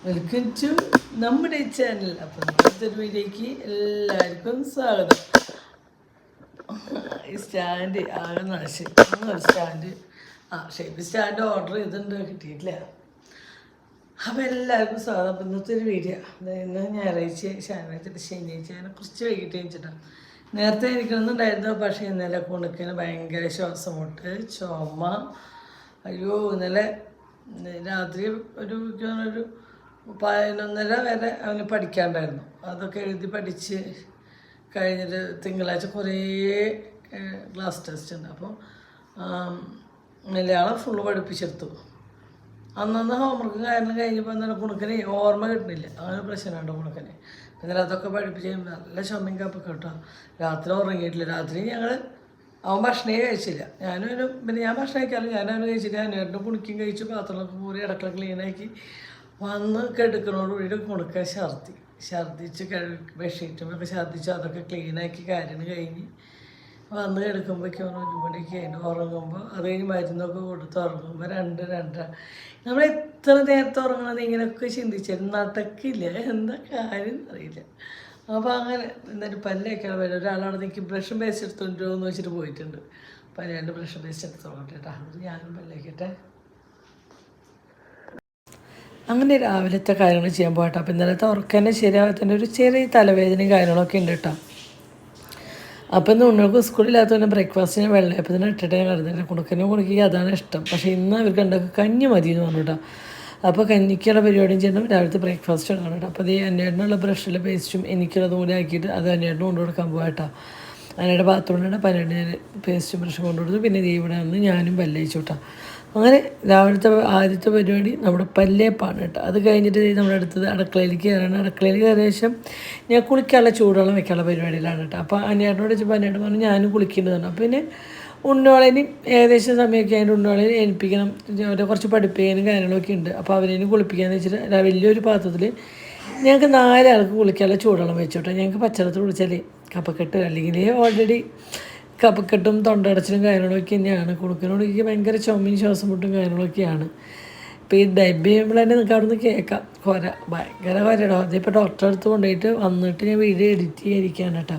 Welcome to നമ്മുടെ channel. അപ്പം നമ്മുടെ വീഡിയോയ്ക്ക് എല്ലാവർക്കും സ്വാഗതം. ഈ സ്റ്റാൻഡ് ആകെ നാശം. ഒരു സ്റ്റാൻഡ് ഷേപ്പ് സ്റ്റാൻഡ് ഓർഡർ ചെയ്തിട്ടുണ്ട്, കിട്ടിയിട്ടില്ല. അപ്പോൾ എല്ലാവർക്കും സ്വാഗതം. അപ്പം ഇന്നത്തെ ഒരു വീഡിയോ ഇന്ന് ഞായറാഴ്ച ശനിയാഴ്ച അങ്ങനെ കുറച്ച് വൈകിട്ട് കഴിഞ്ഞിട്ടാണ്. നേരത്തെ എനിക്കൊന്നുണ്ടായിരുന്നു, പക്ഷേ ഇന്നലെ കുണുക്കിന് ഭയങ്കര ശ്വാസം മുട്ട്, ചുമ. അയ്യോ, ഇന്നലെ രാത്രി ഒരു 11:30 വരെ അവന് പഠിക്കാണ്ടായിരുന്നു. അതൊക്കെ എഴുതി പഠിച്ച് കഴിഞ്ഞിട്ട് തിങ്കളാഴ്ച കുറേ ക്ലാസ് ടെസ്റ്റ് ഉണ്ട്. അപ്പോൾ മലയാളം ഫുള്ള് പഠിപ്പിച്ചെടുത്തു. അന്നന്ന് ഹോംവർക്ക് കാരണം കഴിഞ്ഞപ്പോൾ എന്താണ് കുണുക്കനെ ഓർമ്മ കിട്ടുന്നില്ല. അങ്ങനെ പ്രശ്നമുണ്ട് കുണുക്കനെ. എന്നാലും അതൊക്കെ പഠിപ്പിച്ച് നല്ല ചുമയും കപ്പൊക്കെ കേട്ടോ. രാത്രി ഉറങ്ങിയിട്ടില്ല. രാത്രി അവൻ ഭക്ഷണമേ കഴിച്ചില്ല. പിന്നെ ഞാൻ ഭക്ഷണം കഴിക്കാറില്ല. ഞാനവന് കഴിച്ചില്ല. ഞാനേട്ടനും കുണിക്കും കഴിച്ചു. പാത്രങ്ങളൊക്കെ കൂറി ഇടക്കള ക്ലീനാക്കി വന്ന് കെടുക്കണോടുകൂടി കുണുക്ക ഛർദ്ദിച്ച് ബെഡ്ഷീറ്റുമൊക്കെ ഛർദ്ദിച്ചു. അതൊക്കെ ക്ലീനാക്കി കാര്യങ്ങൾ കഴിഞ്ഞ് വന്ന് കിടക്കുമ്പോഴേക്കും 1 മണിക്ക് കഴിഞ്ഞു. ഉറങ്ങുമ്പോൾ അത് കഴിഞ്ഞ് മരുന്നൊക്കെ കൊടുത്ത് ഉറങ്ങുമ്പോൾ 2-2:30. നമ്മൾ എത്ര നേരത്തെ ഉറങ്ങണമെന്ന് ഇങ്ങനെയൊക്കെ ചിന്തിച്ചായിരുന്നു. നടക്കില്ല, എന്താ കാര്യം അറിയില്ല. അപ്പോൾ അങ്ങനെ എന്നിട്ട് പല്ലൊക്കെ വരും. ഒരാളവിടെ എനിക്ക് ബ്രഷും പേസ്റ്റ് എടുത്തോണ്ടോ എന്ന് വെച്ചിട്ട് പോയിട്ടുണ്ട്. അപ്പം ഞാൻ ബ്രഷും പേസ്റ്റ് എടുത്തോളട്ടെ കേട്ടോ. അത് ഞാനും പല്ലേക്കട്ടെ. അങ്ങനെ രാവിലത്തെ കാര്യങ്ങൾ ചെയ്യാൻ പോകട്ടെ. അപ്പോൾ ഇന്നലത്തെ ഉറക്കന്നെ ശരിയാകത്തിൻ്റെ ഒരു ചെറിയ തലവേദനയും കാര്യങ്ങളൊക്കെ ഉണ്ട് കേട്ടോ. അപ്പോൾ ഇന്ന് ഉണ്ണുകൾക്ക് സ്കൂളില്ലാത്തതുകൊണ്ട് ബ്രേക്ക്ഫാസ്റ്റിന് വെള്ളയപ്പത്തിന് ഇട്ടിട്ട് ഞാൻ കിടന്നില്ല. കുണുക്കി അതാണ് ഇഷ്ടം. പക്ഷേ ഇന്ന് അവർക്ക് ഉണ്ടാക്കുക കഞ്ഞി മതി എന്ന് പറഞ്ഞു കേട്ടോ. അപ്പോൾ കഞ്ഞിക്കുള്ള പരിപാടിയും ചെയ്യണം, രാവിലത്തെ ബ്രേക്ക്ഫാസ്റ്റ് ഇടണം കേട്ടോ. അപ്പോൾ അത് അന്നേടനുള്ള ബ്രഷിലെ പേസ്റ്റും എനിക്കുള്ളതും കൂടി ആക്കിയിട്ട് അത് അന്നേടിന് കൊണ്ടു കൊടുക്കാൻ പോകാട്ടോ. അന്നേടെ ബാത്റൂമിലാണ് പന്നേട് ഞാൻ പേസ്റ്റും ബ്രഷും കൊണ്ടു കൊടുത്തു. പിന്നെ ഇവിടെ വന്ന് ഞാനും പല്ലയിച്ചു കേട്ടോ. അങ്ങനെ രാവിലത്തെ ആദ്യത്തെ പരിപാടി നമ്മുടെ പല്ലേപ്പാണ് കേട്ടോ. അത് കഴിഞ്ഞിട്ട് നമ്മുടെ അടുത്തത് അടുക്കളയിലേക്ക് കയറാണ്. അടുക്കളയിൽ കയറിയ ശേഷം ഞാൻ കുളിക്കാനുള്ള ചൂടുവെള്ളം വെക്കാനുള്ള പരിപാടിയിലാണ് കേട്ടോ. അപ്പോൾ അന്നേട്ടനോട് വെച്ചപ്പോൾ അന്നേട്ടൻ പറഞ്ഞു ഞാനും കുളിക്കേണ്ടതാണ്. അപ്പോൾ പിന്നെ ഉണ്ണോളേനും ഏകദേശം സമയമൊക്കെ അതിൻ്റെ ഉണ്ണോളേനെ ഏൽപ്പിക്കണം. അവരെ കുറച്ച് പഠിപ്പിക്കാനും കാര്യങ്ങളൊക്കെ ഉണ്ട്. അപ്പോൾ അവരേനും കുളിപ്പിക്കാമെന്ന് വെച്ചിട്ട് വലിയൊരു പാത്രത്തിൽ ഞങ്ങൾക്ക് 4 ആൾക്ക് കുളിക്കാനുള്ള ചൂടുവെള്ളം വെച്ചോട്ടെ. ഞങ്ങൾക്ക് പച്ചവെള്ളത്തിൽ കുളിച്ചാൽ കഫക്കെട്ട് അല്ലെങ്കിൽ ഓൾറെഡി കഫക്കെട്ടും തൊണ്ടടച്ചിലും കാര്യങ്ങളൊക്കെ തന്നെയാണ്. കുണുക്കിനോട് എനിക്ക് ഭയങ്കര ചുമയും ശ്വാസം മുട്ടും കാര്യങ്ങളൊക്കെയാണ്. ഇപ്പോൾ ഈ ഡബ് ചെയ്യുമ്പോൾ തന്നെ നിങ്ങൾക്ക് അവിടെ നിന്ന് കേൾക്കാം ഭയങ്കര കൊരടോ. അതിപ്പോൾ ഡോക്ടറെ അടുത്ത് കൊണ്ടുപോയിട്ട് വന്നിട്ട് ഞാൻ വീഡിയോ എഡിറ്റ് ചെയ്യാതിരിക്കുകയാണ് കേട്ടോ.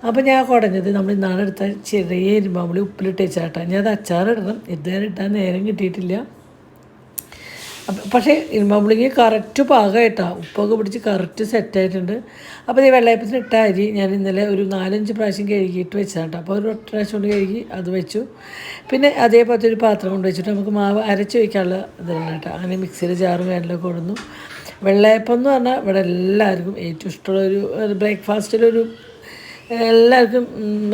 അപ്പോൾ ഞാൻ കുടഞ്ഞത് നമ്മൾ ഇന്നാളെ എടുത്ത ചെറിയ ഇരുമ്പാമ്പുളി ഉപ്പിലിട്ട് വെച്ചാട്ടോ. ഞാൻ അത് അച്ചാറിടണം, ഇതുവരെ ഇട്ടാൻ നേരം കിട്ടിയിട്ടില്ല. പക്ഷേ ഇരുമ്പാമ്പുളിക്ക് കറക്റ്റ് പാകമായിട്ടാണ്. ഉപ്പൊക്കെ പിടിച്ച് കറക്റ്റ് സെറ്റായിട്ടുണ്ട്. അപ്പോൾ ഈ വെള്ളയപ്പത്തിന് ഇട്ട അരി ഞാൻ ഇന്നലെ ഒരു 4-5 പ്രാവശ്യം കഴുകിയിട്ട് വെച്ചതാട്ടോ. അപ്പോൾ ഒരു 1 പ്രാവശ്യം കൊണ്ട് കഴുകി അത് വെച്ചു. പിന്നെ അതേപോലത്തെ ഒരു പാത്രം കൊണ്ട് വെച്ചിട്ട് നമുക്ക് മാവ് അരച്ച് വയ്ക്കാനുള്ള ഇതാണ് കേട്ടോ. അങ്ങനെ മിക്സിയിൽ ജാറും കാര്യങ്ങളൊക്കെ കൊടുന്നു. വെള്ളയപ്പം എന്ന് പറഞ്ഞാൽ ഇവിടെ എല്ലാവർക്കും ഏറ്റവും ഇഷ്ടമുള്ളൊരു ബ്രേക്ക്ഫാസ്റ്റിലൊരു എല്ലാവർക്കും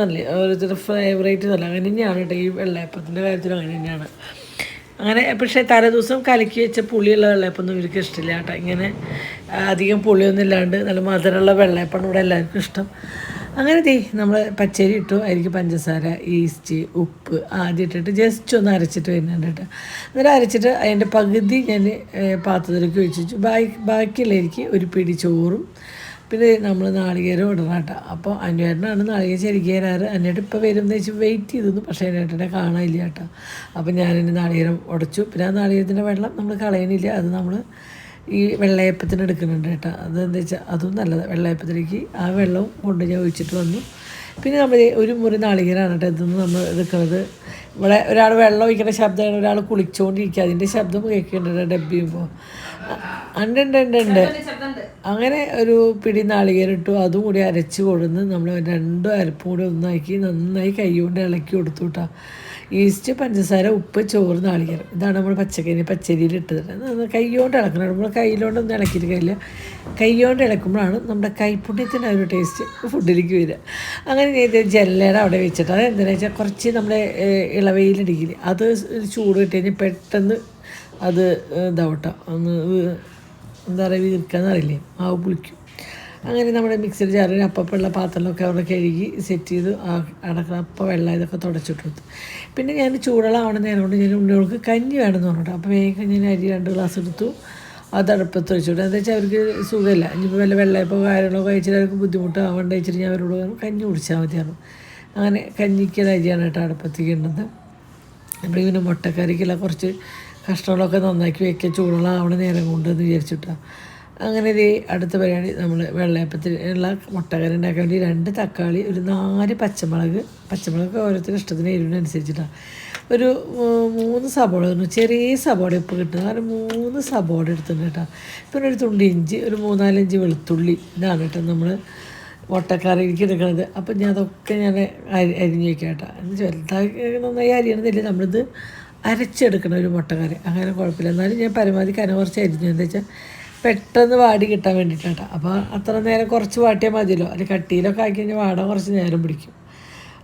നല്ല ഓരോരുത്തരുടെ ഫേവറേറ്റ് നല്ല അങ്ങനെ തന്നെയാണ് കേട്ടോ. ഈ വെള്ളയപ്പത്തിൻ്റെ കാര്യത്തിലും അങ്ങനെ തന്നെയാണ്. അങ്ങനെ പക്ഷേ തലേദിവസം കലക്കി വെച്ച പുളിയുള്ള വെള്ളയപ്പൊന്നും ഇവർക്ക് ഇഷ്ടമില്ല കേട്ടോ. ഇങ്ങനെ അധികം പുളിയൊന്നും ഇല്ലാണ്ട് നല്ല മധുരമുള്ള വെള്ളയപ്പാണ് ഇവിടെ എല്ലാവർക്കും ഇഷ്ടം. അങ്ങനെ നമ്മൾ പച്ചരി ഇട്ടു, അതിലേക്ക് പഞ്ചസാര, ഈസ്റ്റ്, ഉപ്പ് ആദ്യം ഇട്ടിട്ട് ജസ്റ്റ് ഒന്ന് അരച്ചിട്ട് വരുന്നുണ്ട് കേട്ടോ. എന്നിട്ട് അരച്ചിട്ട് അതിൻ്റെ പകുതി ഞാൻ പാത്രത്തിലേക്ക് ഒഴിച്ചു. ബാക്കിയുള്ളവർക്ക് ഒരു പിടി ചോറും പിന്നെ നമ്മൾ നാളികേരം ഇടണം കേട്ടോ. അപ്പോൾ അന്വേട്ടനാണ് നാളികേരം ശരിക്കും തരാറ്. അന്വേട്ട് ഇപ്പോൾ വരുമെന്ന് വെച്ച് വെയിറ്റ് ചെയ്തിരുന്നു, പക്ഷേ അന്വേട്ടനെ കാണാനില്ല കേട്ടോ. അപ്പോൾ ഞാനെൻ്റെ നാളികേരം ഉടച്ചു. പിന്നെ ആ നാളികേരത്തിൻ്റെ വെള്ളം നമ്മൾ കളയണില്ല, അത് നമ്മൾ ഈ വെള്ളയപ്പത്തിന് എടുക്കുന്നുണ്ട് കേട്ടോ. അതെന്താ വെച്ചാൽ അതും നല്ലതാണ്. വെള്ളയപ്പത്തിലേക്ക് ആ വെള്ളവും കൊണ്ട് ഞാൻ ഒഴിച്ചിട്ട് വന്നു. പിന്നെ നമ്മൾ ഒരു മുറി നാളികേരമാണ് കേട്ടോ ഇതൊന്ന് നമ്മൾ എടുക്കുന്നത്. ഇവിടെ ഒരാൾ വെള്ളം ഒഴിക്കുന്ന ശബ്ദമാണ്, ഒരാൾ കുളിച്ചുകൊണ്ടിരിക്കുക, അതിൻ്റെ ശബ്ദം കേൾക്കുന്നുണ്ട് ഡബ് ചെയ്യുമ്പോൾ. ഉണ്ട്. അങ്ങനെ ഒരു പിടി നാളികേരം ഇട്ടു, അതും കൂടി അരച്ച് കൊടുന്ന് നമ്മൾ 2 അരപ്പും കൂടി ഒന്നാക്കി നന്നായി കൈ കൊണ്ട് ഇളക്കി കൊടുത്തു കേട്ടോ. ഈസ്റ്റ്, പഞ്ചസാര, ഉപ്പ്, ചോറ്, നാളികേരം, ഇതാണ് നമ്മൾ പച്ചരിയിൽ ഇട്ടത്. കൈ കൊണ്ട് ഇളക്കണം. നമ്മൾ കയ്യിലോണ്ടൊന്നും ഇളക്കിയിട്ട് കഴിയില്ല. കൈ കൊണ്ട് ഇളക്കുമ്പോഴാണ് നമ്മുടെ കൈപ്പുണ്യത്തിൻ്റെ ഒരു ടേസ്റ്റ് ഫുഡിലേക്ക് വരിക. അങ്ങനെ ചെയ്ത് ജല്ലയുടെ അവിടെ വെച്ചിട്ട് അത് എന്താണെന്ന് വെച്ചാൽ കുറച്ച് നമ്മുടെ ഇളവയിലിടിക്കില്ല, അത് ചൂട് കിട്ടി കഴിഞ്ഞാൽ പെട്ടെന്ന് അത് ഇതാവട്ടോ, ഒന്ന് എന്താ പറയുക, വീർക്കാന്നറിയില്ലേ, മാവ് പുളിക്കും. അങ്ങനെ നമ്മുടെ മിക്സിയിൽ ജാറിൽ അപ്പപ്പുള്ള പാത്രങ്ങളൊക്കെ അവിടെ കഴുകി സെറ്റ് ചെയ്ത് അടക്കണം. അപ്പം വെള്ളം ഇതൊക്കെ തുടച്ചിട്ട് കൊടുത്തു. പിന്നെ ഞാൻ ചൂടുവെള്ളമാവണ നേരം കൊണ്ട് ഞാൻ ഉണ്ണികൾക്ക് കഞ്ഞി വേണമെന്ന് പറഞ്ഞിട്ട് അപ്പോൾ വേഗം ഞാൻ അരി 2 ഗ്ലാസ് എടുത്തു. അത് അടുപ്പത്ത് വെച്ചിട്ട് എന്താ വെച്ചാൽ അവർക്ക് സുഖമില്ല. ഇനിയിപ്പോൾ വല്ല വെള്ളയപ്പോൾ കാര്യങ്ങളോ കഴിച്ചിട്ട് അവർക്ക് ബുദ്ധിമുട്ടാവണ്ട വെച്ചിട്ട് ഞാൻ അവരോട് കഞ്ഞി കുടിച്ചാൽ മതിയാണ്. അങ്ങനെ കഞ്ഞിക്കുള്ള അരിയാണ് കേട്ടോ അടുപ്പത്തേക്ക് ഇടുന്നത്. അപ്പോൾ ഇങ്ങനെ മുട്ടക്കറിക്കുള്ള കുറച്ച് കഷ്ണങ്ങളൊക്കെ നന്നാക്കി വയ്ക്കുക, ചൂടുള്ള ആവണ നേരം കൊണ്ടെന്ന് വിചാരിച്ചിട്ടാണ്. അങ്ങനെ ഇത് അടുത്ത പരിപാടി നമ്മൾ വെള്ളയപ്പത്തിനുള്ള മുട്ടക്കറി ഉണ്ടാക്കാൻ വേണ്ടി 2 തക്കാളി, ഒരു 4 പച്ചമുളക് ഓരോരുത്തരുടെ ഇഷ്ടത്തിന് എരിവിനനുസരിച്ചിട്ടാണ്. ഒരു 3 സബോള, ചെറിയ സബോള ഇപ്പോൾ കിട്ടുന്നത്, അങ്ങനെ 3 സബോള എടുത്തിട്ടുണ്ട് കേട്ടോ. പിന്നെ ഒരു തുണ്ട് ഇഞ്ചി, ഒരു 3-4 വെളുത്തുള്ളി, ഇതാണ് കേട്ടോ നമ്മൾ മുട്ടക്കറിക്ക് എടുക്കുന്നത്. അപ്പം ഞാൻ അതൊക്കെ അരിഞ്ഞ് വയ്ക്കാം കേട്ടോ. വലുതാക്കി നന്നായി അരിയണതില്ല, നമ്മളിത് അരച്ചെടുക്കണം ഒരു മുട്ടക്കറി, അങ്ങനെ കുഴപ്പമില്ല. എന്നാലും ഞാൻ പരമാവധി കുറച്ച് അരിഞ്ഞു, എന്താ വെച്ചാൽ പെട്ടെന്ന് വാടി കിട്ടാൻ വേണ്ടിയിട്ടാണ്. അപ്പോൾ അത്ര നേരം കുറച്ച് വാട്ടിയാൽ മതിയല്ലോ, അല്ലെങ്കിൽ കട്ടിയിലൊക്കെ ആക്കി കഴിഞ്ഞാൽ വാടാൻ കുറച്ച് നേരം പിടിക്കും.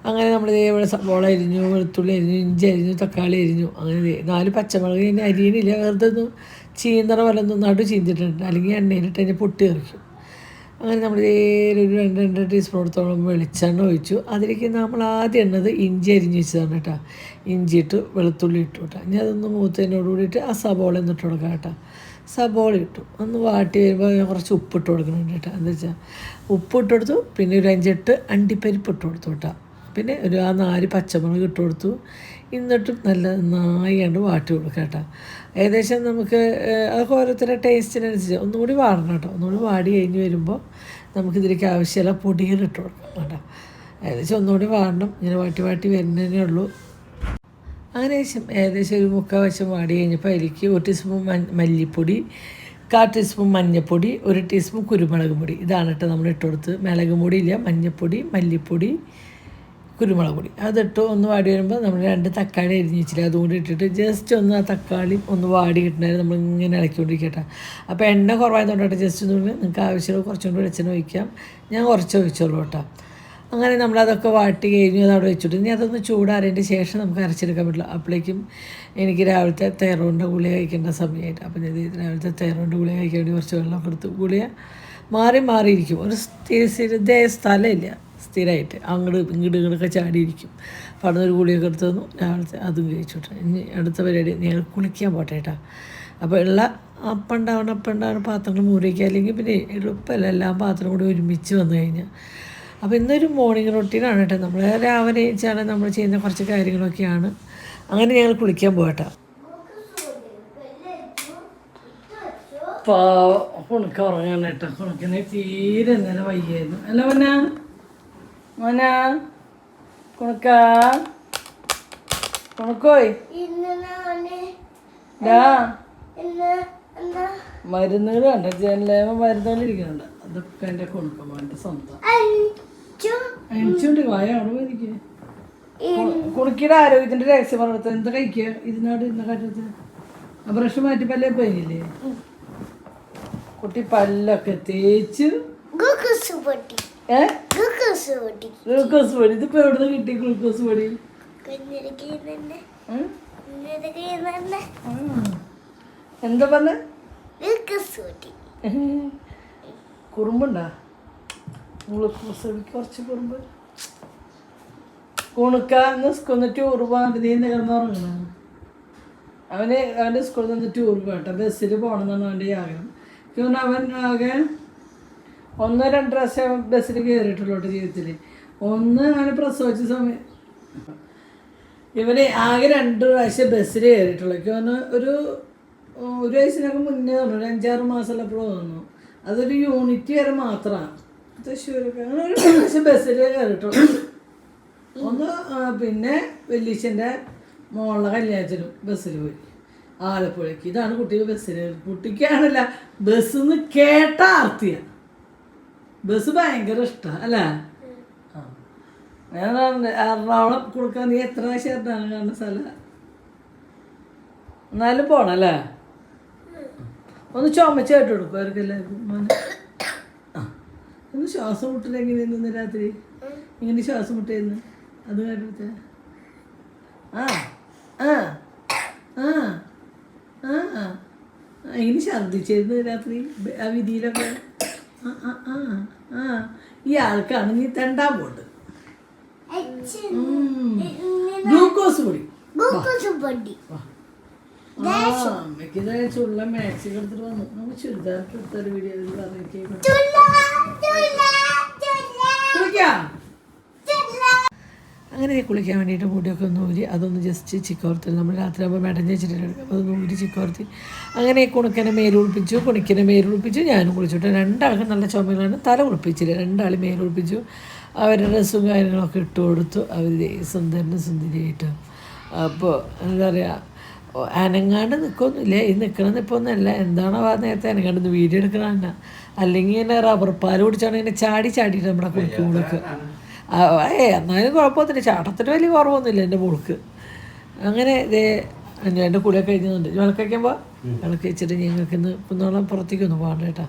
അങ്ങനെ നമ്മൾ ഇതേപോലെ സവോള അരിഞ്ഞു, വെളുത്തുള്ളി അരിഞ്ഞു, ഇഞ്ചി അരിഞ്ഞു, തക്കാളി അരിഞ്ഞു, അങ്ങനെ 4 പച്ചമുളക് ഇനി അരിയണില്ല, വെറുതെ ഒന്ന് ചീന്തണ പോലെ ഒന്ന് നടു ചീന്തിട്ടുണ്ട്, അല്ലെങ്കിൽ എണ്ണയിലിട്ട് കഴിഞ്ഞാൽ പൊട്ടി തെറിക്കും. അങ്ങനെ നമ്മൾ ഒരു 2 ടീസ്പൂണത്തോളം വെളിച്ചെണ്ണ ഒഴിച്ചു. അതിലേക്ക് നമ്മൾ ആദ്യം എണ്ണത് ഇഞ്ചി അരിഞ്ഞ് വെച്ചതാണ് കേട്ടോ. ഇഞ്ചി ഇട്ട് വെളുത്തുള്ളി ഇട്ടു കേട്ടോ. ഇനി അതൊന്ന് മൂത്തതിനോട് കൂടിയിട്ട് ആ സബോള എന്നിട്ട് കൊടുക്കാം കേട്ടോ. സബോള ഇട്ടു, ഒന്ന് വാട്ടി വരുമ്പോൾ ഞാൻ കുറച്ച് ഉപ്പിട്ട് കൊടുക്കുന്നുണ്ട് കേട്ടോ. എന്താ വെച്ചാൽ ഉപ്പിട്ട് കൊടുത്തു, പിന്നെ ഒരു 5-8 അണ്ടിപ്പരിപ്പ് ഇട്ട് കൊടുത്തു കേട്ടോ. പിന്നെ ഒരു 4 പച്ചമുളക് ഇട്ട് കൊടുത്തു. എന്നിട്ടും നല്ല നന്നായി കണ്ട് വാട്ടി കൊടുക്കുക കേട്ടോ. ഏകദേശം നമുക്ക് അതൊക്കെ ഓരോരുത്തരുടെ ടേസ്റ്റിനനുസരിച്ച് ഒന്നുകൂടി വാടണം കേട്ടോ. ഒന്നുകൂടി വാടി കഴിഞ്ഞ് വരുമ്പോൾ നമുക്കിതിലേക്ക് ആവശ്യമുള്ള പൊടികൾ ഇട്ട് കൊടുക്കാം കേട്ടോ. ഏകദേശം ഒന്നുകൂടി വാടണം, ഇങ്ങനെ വാട്ടി വരുന്നതേ ഉള്ളൂ. ഏകദേശം ഒരു 3/4 വശം വാടി കഴിഞ്ഞപ്പോൾ അതിലേക്ക് 1 ടീസ്പൂൺ മല്ലിപ്പൊടി, 1/4 ടീസ്പൂൺ മഞ്ഞൾപ്പൊടി, 1 ടീസ്പൂൺ കുരുമുളക് പൊടി, ഇതാണ് കേട്ടോ നമ്മൾ ഇട്ട് കൊടുത്ത്. മുളക് പൊടിയില്ല, മഞ്ഞൾപ്പൊടി, മല്ലിപ്പൊടി, കുരുമുളക് പൊടി അതിട്ട് ഒന്ന് വാടി വരുമ്പോൾ നമ്മൾ 2 തക്കാളി അരിഞ്ഞ് വെച്ചില്ല, അതുകൂടി ഇട്ടിട്ട് ജസ്റ്റ് ഒന്ന് ആ തക്കാളി ഒന്ന് വാടി കിട്ടുന്നതായിരുന്നു നമ്മളിങ്ങനെ ഇളക്കിക്കൊണ്ടിരിക്കട്ടെ. അപ്പോൾ എണ്ണ കുറവായതുകൊണ്ടായിട്ട് ജസ്റ്റ് ഒന്ന് നിങ്ങൾക്ക് ആവശ്യമുള്ള കുറച്ചുകൊണ്ട് വെളിച്ചെണ്ണ ഒഴിക്കാം. ഞാൻ കുറച്ച് ഒഴിച്ചോളൂ കേട്ടോ. അങ്ങനെ നമ്മളതൊക്കെ വാട്ടി കഴിഞ്ഞു, അത് അവിടെ വെച്ചിട്ട് ഇനി അതൊന്ന് ചൂടാറിയതിൻ്റെ ശേഷം നമുക്ക് അരച്ചെടുക്കാൻ പറ്റില്ല. അപ്പോഴേക്കും എനിക്ക് രാവിലത്തെ തൈറോയിഡിൻ്റെ ഗുളിക കഴിക്കേണ്ട സമയമായിട്ട്, അപ്പം ഞാൻ രാവിലത്തെ തൈറോയിഡിൻ്റെ ഗുളിക കഴിക്കാൻ വേണ്ടി കുറച്ച് വെള്ളം കൊടുത്തു. ഗുളിക മാറിയിരിക്കും, ഒരു സ്ഥലമില്ല സ്ഥിരമായിട്ട്, ഇങ്ങോട്ടൊക്കെ ചാടിയിരിക്കും. അപ്പോൾ അവിടെ ഒരു ഗുളിയൊക്കെ എടുത്ത് തന്നു, രാവിലത്തെ അതും കഴിച്ചോട്ടെ. ഇനി അടുത്ത പരിപാടി ഞങ്ങൾ കുളിക്കാൻ പോട്ടെ കേട്ടോ. അപ്പോൾ ഉള്ള അപ്പം ഉണ്ടാവണ പാത്രങ്ങൾ മൂടിക്കുക, അല്ലെങ്കിൽ പിന്നെ എളുപ്പമല്ല എല്ലാ പാത്രം കൂടി ഒരുമിച്ച് വന്നു കഴിഞ്ഞാൽ. അപ്പോൾ ഇന്നൊരു മോർണിംഗ് റൊട്ടീനാണ് കേട്ടോ. നമ്മൾ രാവിലെ വെച്ചാണ് നമ്മൾ ചെയ്യുന്ന കുറച്ച് കാര്യങ്ങളൊക്കെയാണ്. അങ്ങനെ ഞങ്ങൾ കുളിക്കാൻ പോകട്ടെ. കുണുക്ക ഉറങ്ങാൻ കേട്ടോ. കുണുക്കിനെ തീരെ ഇന്നലെ വയ്യായിരുന്നു. അല്ല മോന കുണുക്കോയ് മരുന്നുകൾ കണ്ട ജനലേമ മരുന്നുകളിരിക്കുന്നുണ്ട്. അതൊക്കെ എൻ്റെ കുണുക്കന്മാരുടെ സ്വന്തം അണിച്ചുകൊണ്ട് വായ അവിടെ പോയിരിക്കുക. കുണുക്കിയുടെ ആരോഗ്യത്തിൻ്റെ രഹസ്യം പറഞ്ഞത് എന്താ കഴിക്കുക, ഇതിനോട് ഇന്ന കാറ്റത്ത് ആ ബ്രഷ് മാറ്റി പല്ലേ പോയില്ലേ. കുട്ടി പല്ലൊക്കെ തേച്ച് ഗ്ലൂക്കോസ് പൊടി. ഇതിപ്പോ എവിടെ നിന്ന് കിട്ടി ഗ്ലൂക്കോസ് പൊടി? എന്താ പറഞ്ഞ കുറുമ്പുണ്ടാ? ഗ്ലൂക്കോസ് പൊടിക്ക് കുറച്ച് കുറുമ്പ്. കുണുക്കാന്ന് സ്കൂളിൽ ടൂർ പോകാൻ നീന്ന് കിടന്നുറങ്ങണ അവൻ്റെ സ്കൂളിൽ നിന്ന് ടൂർ പോകട്ടെ. ബസ്സിൽ പോകണമെന്നാണ് അവൻ്റെ ആഗ്രഹം. കാരണം അവൻ ആകെ 1-2 പ്രാവശ്യം ബസ്സിൽ കയറിയിട്ടുള്ളൂ ജീവിതത്തിൽ. ഒന്ന് അവന് പ്രസവിച്ച സമയം ഇവന് ആകെ 2 പ്രാവശ്യം ബസ്സിൽ കയറിയിട്ടുള്ളൂ. അവന് ഒരു വയസ്സിനൊക്കെ മുന്നേ തോന്നുന്നു, ഒരു 5-6 മാസമുള്ളപ്പോഴും തോന്നുന്നു. അതൊരു യൂണിറ്റ് വരെ മാത്രമാണ്. തൃശ്ശൂരൊക്കെ അങ്ങനെ ഒരു പ്രാവശ്യം ബസ്സിൽ കയറിയിട്ടുള്ളൂ. ഒന്ന് പിന്നെ വല്യച്ഛൻ്റെ മോളുടെ കല്യാണത്തിനും ബസ്സിൽ പോയി ആലപ്പുഴയ്ക്ക്. ഇതാണ് കുട്ടിക്ക് ബസ്സിൽ. കുട്ടിക്കാണല്ല ബസ്സിൽ നിന്ന് കേട്ട ആർത്തിയ. ബസ് ഭയങ്കര ഇഷ്ടമാണ് അല്ലേ? ഞാൻ എറണാകുളം കൊടുക്കാൻ നീ എത്ര പ്രാവശ്യമായിട്ടാണ് കാണുന്ന സ്ഥലം? എന്നാലും പോണല്ലേ? ഒന്ന് ചുമച്ച് കേട്ട് കൊടുക്കും അവർക്ക് എല്ലാവർക്കും. ഒന്ന് ശ്വാസം മുട്ടിലെങ്ങനെ ഇന്ന് രാത്രി ഇങ്ങനെ ശ്വാസം മുട്ടിയെന്ന് അത് കേട്ടെടുത്ത ഇങ്ങനെ ഛർദിച്ചിരുന്നു രാത്രി ആ വിധിയിലൊക്കെ. ഈ ആൾക്കാണ് നീ തെണ്ടാൻ പോണ്ട്. ഗ്ലൂക്കോസ് പൊടി അമ്മയ്ക്ക് ചുള്ള മാക്സിൽ എടുത്തിട്ട് വന്നു. നമുക്ക് ചുരിദാർ എടുത്തൊരു വീഡിയോ അങ്ങനെ കുളിക്കാൻ വേണ്ടിയിട്ട് മുടിയൊക്കെ ഒന്ന് ഊരി അതൊന്ന് ജസ്റ്റ് ചിക്കോർത്തി നമ്മൾ രാത്രി ആകുമ്പോൾ മെടഞ്ഞ് വെച്ചിട്ട് അതൊന്ന് ഊരി ചിക്കോർത്തി അങ്ങനെ കുണുക്കനെ മേലുളിപ്പിച്ചു കുണിക്കനെ മേലുളിപ്പിച്ചു ഞാനും കുളിച്ചിട്ട് രണ്ടാൾക്കും നല്ല ചുമകളാണ് തല കുളിപ്പിച്ചില്ല രണ്ടാൾ മേലുളിപ്പിച്ചു അവരുടെ ഡ്രസ്സും കാര്യങ്ങളൊക്കെ ഇട്ട് കൊടുത്തു അവർ സുന്ദരനും സുന്ദരിയായിട്ട് അപ്പോൾ എന്താ പറയുക അനങ്ങാണ്ട് നിൽക്കൊന്നുമില്ല ഈ നിൽക്കണ നിൽപ്പൊന്നുമല്ല എന്താണോ ആ നേരത്തെ അനങ്ങാണ്ട് വീഡിയോ എടുക്കണ അല്ലെങ്കിൽ ഇങ്ങനെ റബ്ബർ പാൽ കുടിച്ചാണ് ഇങ്ങനെ ചാടിയിട്ട് നമ്മുടെ കുളിക്ക് എന്നാലും കുഴപ്പമൊന്നുമില്ല ചാട്ടത്തിന് വലിയ കുറവൊന്നുമില്ല എൻ്റെ മോൾക്ക് അങ്ങനെ ഇതേ എൻ്റെ കുളിയൊക്കെ കഴിഞ്ഞുണ്ട് വിളക്ക് വയ്ക്കുമ്പോൾ വിളക്ക് വെച്ചിട്ട് ഞങ്ങൾക്ക് ഇന്ന് കുന്നോളം പുറത്തേക്കൊന്ന് പോകണ്ട കേട്ടോ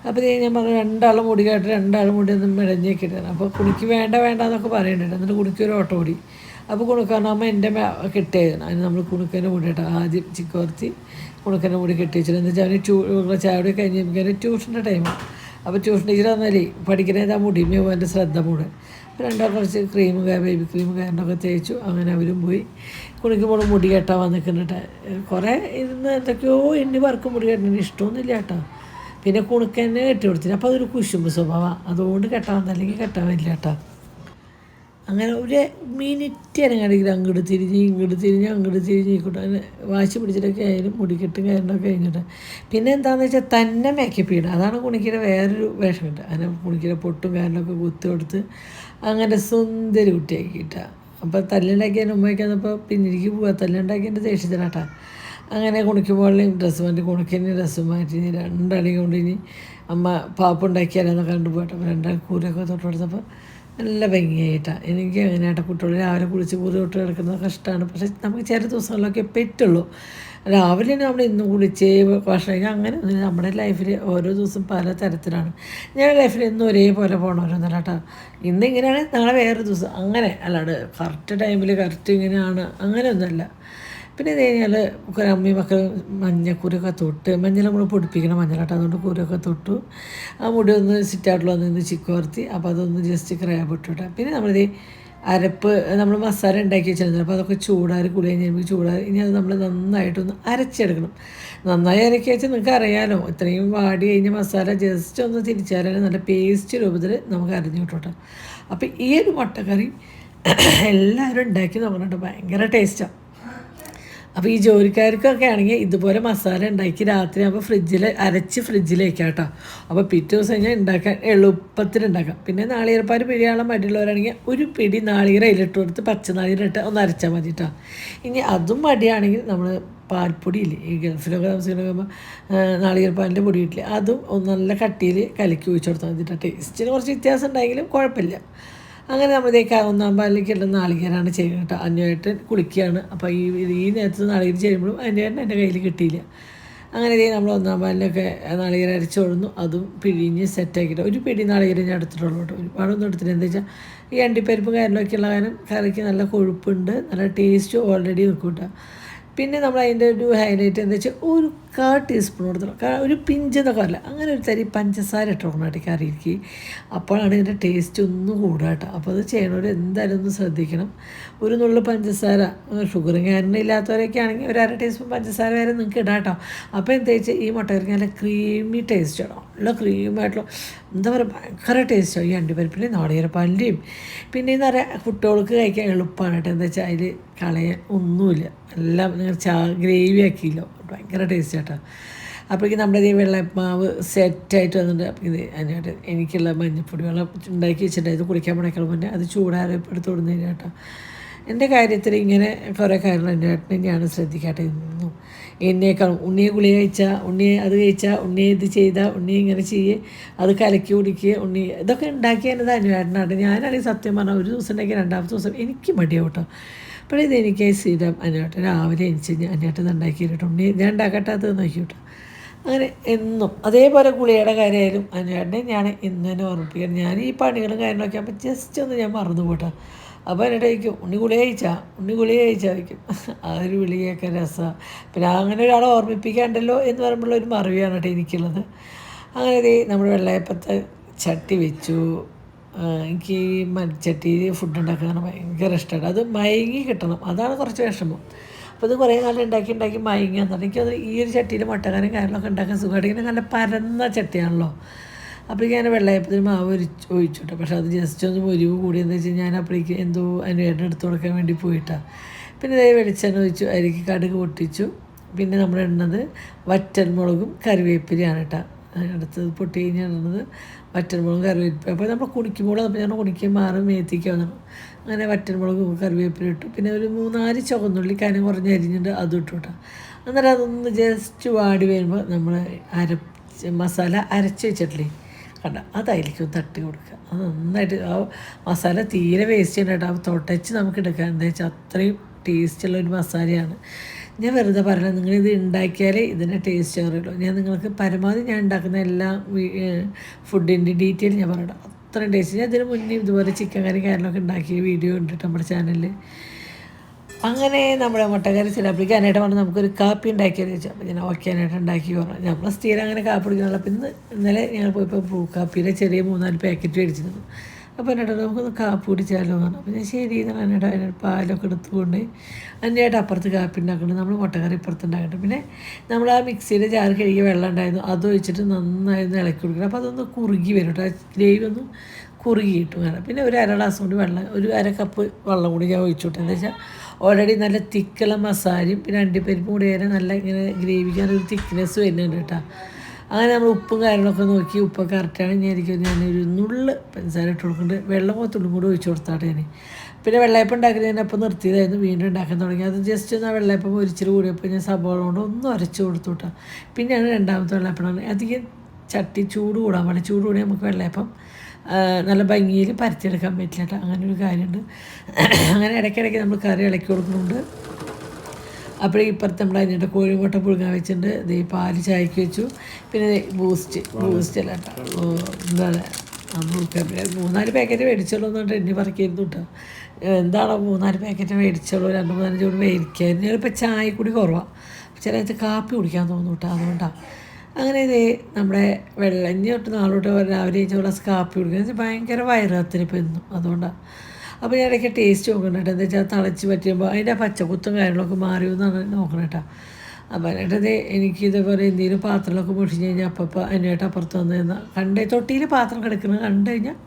അപ്പോൾ ഞാൻ പറഞ്ഞു രണ്ടാളും മുടി കേട്ട് രണ്ടാളും മുടി ഒന്ന് മെടഞ്ഞേക്കിട്ടാണ് അപ്പോൾ കുണിക്ക് വേണ്ട എന്നൊക്കെ പറയുന്നുണ്ട് എന്നിട്ട് കുണിക്ക് ഒരു ഓട്ടോ ഓടി അപ്പോൾ കുണുക്കാനാകുമ്പോൾ എൻ്റെ കെട്ടിയായിരുന്നു അതിന് നമ്മൾ കുണുക്കൻ്റെ മുടി കേട്ടോ ആദ്യം ചിക്കോർത്തി കുണുക്കൻ്റെ മുടി കെട്ടി വെച്ചിട്ട് എന്താ വെച്ചാൽ ചായ കഴിഞ്ഞ് ട്യൂഷൻ്റെ ടൈമാണ് അപ്പോൾ ട്യൂഷൻ ടീച്ചർ തന്നാലേ പഠിക്കുന്നത് ആ മുടിമേ എൻ്റെ ശ്രദ്ധ മൂട് രണ്ടാൾ കുറച്ച് ക്രീമും ബേബി ക്രീമും കാര്യങ്ങളൊക്കെ തേച്ചു അങ്ങനെ അവരും പോയി കുണിക്കുമ്പോൾ മുടി കെട്ടാൻ വന്നിക്കുന്നുണ്ട് കുറേ ഇരുന്ന് എന്തൊക്കെയോ എണ്ണി പറക്കും മുടി കെട്ടുന്നത് ഇഷ്ടമൊന്നുമില്ല കേട്ടോ പിന്നെ കുണുക്കന്നെ കെട്ടി കൊടുത്തില്ല അപ്പോൾ അതൊരു കുശുമ്പ് സ്വഭാവം അതുകൊണ്ട് കെട്ടാൻ അല്ലെങ്കിൽ കെട്ടാൻ പറ്റില്ല കേട്ടോ അങ്ങനെ ഒരു മിനിറ്റ് അനങ്ങാണെങ്കിൽ അങ്ങോട്ട് തിരിഞ്ഞ് ഇങ്ങോട്ട് തിരിഞ്ഞ് അങ്ങോട്ട് തിരിഞ്ഞ് ഇങ്ങോട്ട് അങ്ങനെ വാശി പിടിച്ചിട്ടൊക്കെ ആയാലും മുടിക്കെട്ടും കാര്യങ്ങളൊക്കെ കഴിഞ്ഞിട്ട് പിന്നെ എന്താണെന്ന് വെച്ചാൽ തന്നെ മേക്കപ്പ് ചെയ്യണം അതാണ് കുണിക്കിൻ്റെ വേറൊരു വേഷമുണ്ട് അങ്ങനെ കുണിക്കിൻ്റെ പൊട്ടും കാര്യങ്ങളൊക്കെ കുത്തി കൊടുത്ത് അങ്ങനെ സുന്ദരി കുട്ടിയാക്കിയിട്ടാണ് അപ്പോൾ തല്ലുണ്ടാക്കിയതിന് ഉമ്മയ്ക്ക് വന്നപ്പോൾ പിന്നിലേക്ക് പോവുക തല്ലുണ്ടാക്കിയതിൻ്റെ ദേഷ്യത്തിനാട്ടാ അങ്ങനെ കുണിക്കുമ്പോഴേയും ഡ്രസ്സ് മാറ്റി കുണിക്കന്നെ ഡ്രസ്സ് മാറ്റി രണ്ടാളെയും കൊണ്ട് ഇനി അമ്മ പാപ്പുണ്ടാക്കിയാലെന്നൊക്കെ കണ്ടുപോയിട്ട് അപ്പോൾ രണ്ടാൾ കൂരൊക്കെ തൊട്ട് കൊടുത്തപ്പോൾ നല്ല ഭംഗിയായിട്ടാണ് എനിക്ക് അങ്ങനെയായിട്ട് കുട്ടികൾ രാവിലെ കുളിച്ച് കൂറി തൊട്ട് കിടക്കുന്നത് കഷ്ടമാണ് പക്ഷേ നമുക്ക് ചില ദിവസങ്ങളിലൊക്കെ പറ്റുള്ളൂ രാവിലെ നമ്മൾ ഇന്നും കുളിച്ച് ഭക്ഷണം കഴിക്കുക അങ്ങനെ നമ്മുടെ ലൈഫിൽ ഓരോ ദിവസം പല തരത്തിലാണ് ഞാൻ ലൈഫിൽ എന്നും ഒരേപോലെ പോകണവരൊന്നല്ല കേട്ടോ ഇന്നിങ്ങനെയാണ് നാളെ വേറൊരു ദിവസം അങ്ങനെ അല്ലാണ്ട് കറക്റ്റ് ടൈമിൽ കറക്റ്റ് ഇങ്ങനെയാണ് അങ്ങനെയൊന്നുമല്ല പിന്നെ ഇത് കഴിഞ്ഞാൽ അമ്മയും മക്കൾ മഞ്ഞക്കുരൊക്കെ തൊട്ട് മഞ്ഞൾ നമ്മൾ പൊടിപ്പിക്കണം മഞ്ഞളാട്ടോ അതുകൊണ്ട് കുരൊക്കെ തൊട്ടു ആ മുടി ഒന്ന് സിറ്റാട്ടിൽ വന്ന് ചിക്കോർത്തി അപ്പോൾ അതൊന്ന് ജസ്റ്റ് ക്രാബ് ഇട്ടിട്ട് പിന്നെ നമ്മളിത് അരപ്പ് നമ്മൾ മസാല ഉണ്ടാക്കി വെച്ചിരുന്നത് അപ്പോൾ അതൊക്കെ ചൂടാറി കുളി കഴിഞ്ഞ് ചൂടാറി ഇനി അത് നമ്മൾ നന്നായിട്ടൊന്ന് അരച്ചെടുക്കണം നന്നായി അരക്കി വെച്ചാൽ നിങ്ങൾക്ക് അറിയാമല്ലോ ഇത്രയും വാടി കഴിഞ്ഞ മസാല ജസ്റ്റ് ഒന്ന് തിരിച്ചാലും നല്ല പേസ്റ്റ് രൂപത്തിൽ നമുക്ക് അരിഞ്ഞു കിട്ടോട്ടെ അപ്പോൾ ഈ ഒരു മുട്ടക്കറി എല്ലാവരും ഉണ്ടാക്കി നോക്കണോട്ടോ ഭയങ്കര ടേസ്റ്റാണ് അപ്പോൾ ഈ ജോലിക്കാർക്കൊക്കെ ആണെങ്കിൽ ഇതുപോലെ മസാല ഉണ്ടാക്കി രാത്രി ആകുമ്പോൾ അരച്ച് ഫ്രിഡ്ജിൽ വയ്ക്കാം കേട്ടോ അപ്പോൾ പിറ്റേ ദിവസം കഴിഞ്ഞാൽ ഉണ്ടാക്കാൻ എളുപ്പത്തിൽ ഉണ്ടാക്കാം പിന്നെ നാളികേരപ്പാൽ പിഴിയാളം മടിയുള്ളവരാണെങ്കിൽ ഒരു പിടി നാളികേരം അതിലിട്ട് കൊടുത്ത് പച്ചനാളികേരം ഇട്ട് ഒന്ന് അരച്ചാൽ മതി കേട്ടോ ഇനി അതും മടിയാണെങ്കിൽ നമ്മൾ പാൽപ്പൊടിയില്ലേ ഈ ഗൾഫിലൊക്കെ താമസിക്കുമ്പോൾ നാളികേരപ്പാലിൻ്റെ പൊടി കിട്ടില്ലേ അതും ഒന്ന് നല്ല കട്ടിയിൽ കലക്കി ഒഴിച്ച് കൊടുത്താൽ മതി കേട്ടോ ടേസ്റ്റിന് കുറച്ച് വ്യത്യാസം ഉണ്ടെങ്കിലും കുഴപ്പമില്ല അങ്ങനെ നമ്മളിതേക്ക് ഒന്നാം പാലിലേക്കുള്ള നാളികേരമാണ് ചെയ്യുന്നത് കേട്ടോ അന്വേട്ടൻ കുളിക്കുകയാണ് അപ്പോൾ ഈ നേരത്തെ നാളികേരം ചെയ്യുമ്പോഴും അന്വേട്ടൻ എൻ്റെ കയ്യിൽ കിട്ടിയില്ല അങ്ങനെ ഇതേ നമ്മൾ ഒന്നാം പാലിലൊക്കെ നാളികേരം അരച്ചോടുന്നു അതും പിഴിഞ്ഞ് സെറ്റാക്കിയിട്ട് ഒരു പിടി നാളികേരം ഞാൻ എടുത്തിട്ടുള്ളൂ കേട്ടോ ഒരുപാടൊന്നും എടുത്തില്ല എന്താ വെച്ചാൽ ഈ അണ്ടിപ്പരിപ്പും കാര്യങ്ങളൊക്കെ ഉള്ള കാരണം കറിക്ക് നല്ല കൊഴുപ്പുണ്ട് നല്ല ടേസ്റ്റ് ഓൾറെഡി നിൽക്കും കേട്ടോ പിന്നെ നമ്മൾ അതിൻ്റെ ഒരു ഹൈലൈറ്റ് എന്താ വെച്ചാൽ ഒരു 1/4 ടീസ്പൂൺ കൊടുത്തോളാം ഒരു പിഞ്ച് എന്നൊക്കെ അല്ല അങ്ങനെ ഒരു തരി പഞ്ചസാര ഇട്ടോണാട്ടി കറിക്ക് അപ്പോഴാണ് ഇതിൻ്റെ ടേസ്റ്റ് ഒന്ന് കൂടുക കേട്ടോ അപ്പോൾ അത് ചെയ്യണവർ എന്തായാലും ഒന്ന് ശ്രദ്ധിക്കണം ഒരു നുള്ളു പഞ്ചസാര ഷുഗറും കാരണം ഇല്ലാത്തവരൊക്കെ ആണെങ്കിൽ ഒരു 1/2 ടീസ്പൂൺ പഞ്ചസാര വരെ നിങ്ങൾക്ക് ഇടാം കേട്ടോ അപ്പോൾ എന്താ വെച്ചാൽ ഈ മുട്ടക്കറിക്ക് നല്ല ക്രീമി ടേസ്റ്റ് ആണോ നല്ല ക്രീമായിട്ടുള്ള എന്താ പറയുക ഭയങ്കര ടേസ്റ്റാണ് ഈ അണ്ടിപ്പരിപ്പിൻ്റെയും നാളികേരപ്പാലിൻ്റെയും പിന്നെ എന്താ പറയുക കുട്ടികൾക്ക് കഴിക്കാൻ എളുപ്പമാണ് കേട്ടോ എന്താ വെച്ചാൽ അതിൽ കളയാൻ ഒന്നുമില്ല എല്ലാം ഗ്രേവി ആക്കിയില്ലോ ഭയങ്കര ടേസ്റ്റ് കേട്ടോ അപ്പോഴേക്കും നമ്മുടെ ഈ വെള്ളമാവ് സെറ്റായിട്ട് വന്നിട്ട് അപ്പോൾ ഇത് അതിനായിട്ട് എനിക്കുള്ള മഞ്ഞൾപ്പൊടി വെള്ളം ഉണ്ടാക്കി വെച്ചിട്ടുണ്ട് ഇത് കുളിക്കാൻ പണേക്കാൾ മുന്നേ അത് ചൂടാരപ്പെടുത്ത് കൊടുന്നതിന് കേട്ടോ എൻ്റെ കാര്യത്തിൽ ഇങ്ങനെ കുറേ കാര്യങ്ങൾ എൻ്റെ ഏട്ടൻ തന്നെയാണ് ശ്രദ്ധിക്കാട്ടെ ഇന്നും എന്നേക്കാളും ഉണ്ണിയെ ഗുളിക കഴിച്ചാൽ ഉണ്ണിയെ അത് കഴിച്ചാൽ ഉണ്ണിയെ ഇത് ചെയ്താൽ ഉണ്ണിയെ ഇങ്ങനെ ചെയ്യേ അത് കലക്കി കുടിക്കുക ഉണ്ണി ഇതൊക്കെ ഉണ്ടാക്കിയത് അനുവേട്ടനാണ് ഞാനാണെങ്കിൽ സത്യം പറഞ്ഞാൽ ഒരു ദിവസം ഉണ്ടാക്കി രണ്ടാമത്തെ ദിവസം എനിക്ക് മടിയാവും കേട്ടോ അപ്പോൾ ഇതെനിക്ക് സ്ഥിരം അനുവേട്ടൻ രാവിലെ എനിച്ച് അനുവേട്ടൻ ഉണ്ടാക്കിയിട്ട് ഉണ്ണി ഞാൻ ഉണ്ടാക്കട്ടാത്തത് നോക്കി കേട്ടോ അങ്ങനെ എന്നും അതേപോലെ ഗുളികയുടെ കാര്യമായാലും അനുവേട്ടനെ ഞാൻ ഇന്ന് തന്നെ ഓർമ്മിപ്പിക്കാം ഞാൻ ഈ പണികളും കാര്യങ്ങളൊക്കെ ആകുമ്പോൾ ജസ്റ്റ് ഒന്ന് ഞാൻ മറന്നു പോട്ടോ അപ്പോൾ എന്നോട് ചോദിക്കും ഉണ്ണി ഗുളിക കഴിച്ചാൽ വയ്ക്കും ആ ഒരു വിളിയൊക്കെ രസമാണ് പിന്നെ അങ്ങനെ ഒരാളെ ഓർമ്മിപ്പിക്കാണ്ടല്ലോ എന്ന് പറയുമ്പോൾ ഒരു മറിവാണ് കേട്ടോ എനിക്കുള്ളത് അങ്ങനെ നമ്മുടെ വെള്ളയപ്പത്തെ ചട്ടി വെച്ചു എനിക്ക് ഈ മൺചട്ടിയിൽ ഫുഡ് ഉണ്ടാക്കാൻ ഭയങ്കര ഇഷ്ടമാണ് അത് മയങ്ങി കിട്ടണം അതാണ് കുറച്ച് വിഷമം അപ്പോൾ ഇത് കുറേ കാലം ഉണ്ടാക്കി മയങ്ങി വന്നിട്ട് എനിക്കത് ഈ ഒരു ചട്ടിയിൽ മുട്ടക്കറിയും കാര്യങ്ങളൊക്കെ ഉണ്ടാക്കാൻ സുഖമായിട്ട് ഇങ്ങനെ നല്ല പരന്ന ചട്ടിയാണല്ലോ അപ്പോഴേക്കും ഞാൻ വെള്ളയപ്പത്തിന് മാവ് ഒഴിച്ചു കേട്ടോ. പക്ഷെ അത് ജസ്റ്റ് ഒന്ന് മുരിവ് കൂടിയെന്ന് വെച്ചാൽ ഞാൻ അപ്പോഴേക്ക് എന്തോ അനുവേട്ടൻ എടുത്ത് കൊടുക്കാൻ വേണ്ടി പോയിട്ടാണ്. പിന്നെ ഇതേ വെളിച്ചെണ്ണ ഒഴിച്ചു, അരിക്ക് കടുക് പൊട്ടിച്ചു. പിന്നെ നമ്മൾ ഇടുന്നത് വറ്റൽമുളകും കറിവേപ്പിലയാണ് കേട്ടോ. അടുത്തത് പൊട്ടി കഴിഞ്ഞ് ഇടുന്നത് വറ്റൽമുളകും കറിവേപ്പില. അപ്പോൾ നമ്മൾ കുണിക്കുമ്പോൾ അപ്പോൾ ഞാൻ കുണിക്കാൻ മാറും മേത്തിക്കാവുന്ന അങ്ങനെ വറ്റൽമുളകും കറിവേപ്പില ഇട്ടു. പിന്നെ ഒരു 3-4 ചുവന്നുള്ളി കനം കുറഞ്ഞ് അരിഞ്ഞിട്ട് അതും ഇട്ടു കേട്ടോ. അന്നേരം അതൊന്ന് ജസ്റ്റ് വാടി വരുമ്പോൾ നമ്മൾ മസാല അരച്ച് വെച്ചിട്ടില്ലേ കണ്ട, അത് അതിലേക്ക് ഒന്ന് തട്ടി കൊടുക്കുക. അത് നന്നായിട്ട് ആ മസാല തീരെ വേസ്റ്റ് ചെയ്യണ്ട കേട്ടോ. തൊട്ടച്ച് നമുക്ക് എടുക്കാം. എന്താ വെച്ചാൽ അത്രയും ടേസ്റ്റുള്ള ഒരു മസാലയാണ്. ഞാൻ വെറുതെ പറയണം, നിങ്ങളിത് ഉണ്ടാക്കിയാലേ ഇതിൻ്റെ ടേസ്റ്റ് അറിയുള്ളൂ. ഞാൻ നിങ്ങൾക്ക് പരമാവധി ഞാൻ ഉണ്ടാക്കുന്ന എല്ലാ ഫുഡിൻ്റെ ഡീറ്റെയിൽ ഞാൻ പറയണം. അത്രയും ടേസ്റ്റ്. ഞാൻ ഇതിന് മുന്നേ ഇതുപോലെ ചിക്കൻ കറി കാര്യങ്ങളൊക്കെ ഉണ്ടാക്കിയ വീഡിയോ ഉണ്ട് നമ്മുടെ ചാനലിൽ. അങ്ങനെ നമ്മുടെ മുട്ടക്കറി ചിലപ്പിക്കാനായിട്ട് പറഞ്ഞാൽ നമുക്കൊരു കാപ്പി ഉണ്ടാക്കിയത് വെച്ചാൽ അപ്പോൾ ഞാൻ ഓക്കാനായിട്ട് ഉണ്ടാക്കി പറഞ്ഞു. നമ്മൾ സ്ഥിരം അങ്ങനെ കാപ്പി കുടിക്കുന്നുള്ള. അപ്പോൾ ഇന്നലെ ഞങ്ങൾ പോയപ്പോൾ ബ്രൂ കാപ്പിയുടെ ചെറിയ 3-4 പാക്കറ്റ് മേടിച്ചിരുന്നു. അപ്പോൾ എന്നോട് നമുക്കൊന്ന് കാപ്പി കുടിച്ചാലോ എന്ന് പറഞ്ഞു. അപ്പോൾ ഞാൻ ശരി എന്നാണ് എന്നോട് അതിനൊരു പാലൊക്കെ എടുത്തുകൊണ്ട് അതിനായിട്ട് അപ്പുറത്ത് കാപ്പി ഉണ്ടാക്കുന്നുണ്ട്, നമ്മൾ മുട്ടക്കറി ഇപ്പുറത്ത് ഉണ്ടാക്കട്ടെ. പിന്നെ നമ്മൾ ആ മിക്സിയുടെ ജാർ കഴുകിയ വെള്ളം ഉണ്ടായിരുന്നു, അത് ഒഴിച്ചിട്ട് നന്നായി ഒന്ന് ഇളക്കി കൊടുക്കണം. അപ്പോൾ അതൊന്ന് കുറുകി വരും കേട്ടോ. ഗ്രേവി ഒന്ന് കുറുകി കിട്ടും. കാരണം പിന്നെ ഒരു 1/2 ഗ്ലാസ് കൊണ്ട് വെള്ളം, ഒരു 1/2 കപ്പ് വെള്ളം കൂടി ഞാൻ ഒഴിച്ചു വിട്ടു. എന്താ വെച്ചാൽ ഓൾറെഡി നല്ല തിക്കുള്ള മസാലയും പിന്നെ അണ്ടിപ്പരിപ്പും കൂടി വരെ നല്ല ഇങ്ങനെ ഗ്രേവിക്കാനൊരു തിക്നെസ് വരുന്നുണ്ട് കേട്ടോ. അങ്ങനെ നമ്മൾ ഉപ്പും കാര്യങ്ങളൊക്കെ നോക്കി ഉപ്പൊക്കെ കറക്റ്റാണ്. ഞാനൊരു നുള്ള് പഞ്ചസാര ഇട്ട് കൊടുക്കുന്നുണ്ട്. വെള്ളം തുള്ളും കൂടി ഒഴിച്ചു കൊടുത്താട്ടെ ഞാൻ. പിന്നെ വെള്ളയപ്പം ഉണ്ടാക്കുന്നതിനപ്പം നിർത്തിയതായിരുന്നു, വീണ്ടും ഉണ്ടാക്കാൻ തുടങ്ങി. അത് ജസ്റ്റ് ഒന്ന് ആ വെള്ളയപ്പം ഒരിച്ചിട്ട് കൂടിയപ്പോൾ ഞാൻ സബോള കൊണ്ട് ഒന്ന് ഉരച്ച് കൊടുത്തു കേട്ടോ. പിന്നെയാണ് രണ്ടാമത്തെ വെള്ളയപ്പം. അധികം ചട്ടി ചൂട് കൂടാൻ പാടില്ല. ചൂട് കൂടി നമുക്ക് വെള്ളയപ്പം നല്ല ഭംഗിയിൽ പരത്തിയെടുക്കാൻ പറ്റില്ല കേട്ടോ. അങ്ങനെ ഒരു കാര്യമുണ്ട്. അങ്ങനെ ഇടയ്ക്കിടയ്ക്ക് നമ്മൾ കറി ഇളക്കി കൊടുക്കുന്നുണ്ട്. അപ്പോഴേ ഇപ്പുറത്ത് നമ്മൾ അതിൻ്റെ കോഴിമുട്ട പുഴുങ്ങാൻ വെച്ചിട്ടുണ്ട്. ഇത് ഈ പാല് ചായക്ക് വെച്ചു. പിന്നെ ബൂസ്റ്റ് അല്ല കേട്ടോ, എന്താണ് 3-4 പാക്കറ്റ് മേടിച്ചോളൂ എന്നുകൊണ്ട് എണ്ണി പറക്കിയിരുന്നു കേട്ടോ. എന്താണോ 3-4 പാക്കറ്റ് മേടിച്ചോളൂ, 2-3 ചൂട് മേടിക്കായിരുന്നു. ഞാനിപ്പോൾ ചായ കൂടി കുറവാണ്, ചിലത് കാപ്പി കുടിക്കാൻ തോന്നും കേട്ടോ. അതുകൊണ്ടാണ് അങ്ങനെ ഇതേ നമ്മുടെ വെള്ളഞ്ഞി തൊട്ട് നാളോട്ട് രാവിലെ 5 ഗ്ലാസ് കാപ്പി കുടിക്കുന്നത് ഭയങ്കര വയറിന് ഇപ്പോൾ എന്നും. അതുകൊണ്ടാണ്. അപ്പോൾ ഞാൻ ഇടയ്ക്ക് ടേസ്റ്റ് നോക്കണം കേട്ടോ. എന്താ വെച്ചാൽ തിളച്ച് പറ്റുമ്പോൾ അതിൻ്റെ പച്ചക്കുത്തും കാര്യങ്ങളൊക്കെ മാറിയെന്നാണ് നോക്കണം കേട്ടോ. അപ്പോൾ അതിനായിട്ടത് എനിക്ക് ഇതേപോലെ എന്തെങ്കിലും പാത്രങ്ങളൊക്കെ മുഷിഞ്ഞ് കഴിഞ്ഞാൽ അപ്പം അതിനായിട്ട് അപ്പുറത്ത് വന്ന് തൊട്ടിയിൽ പാത്രം കിടക്കുന്നത് കണ്ടു കഴിഞ്ഞാൽ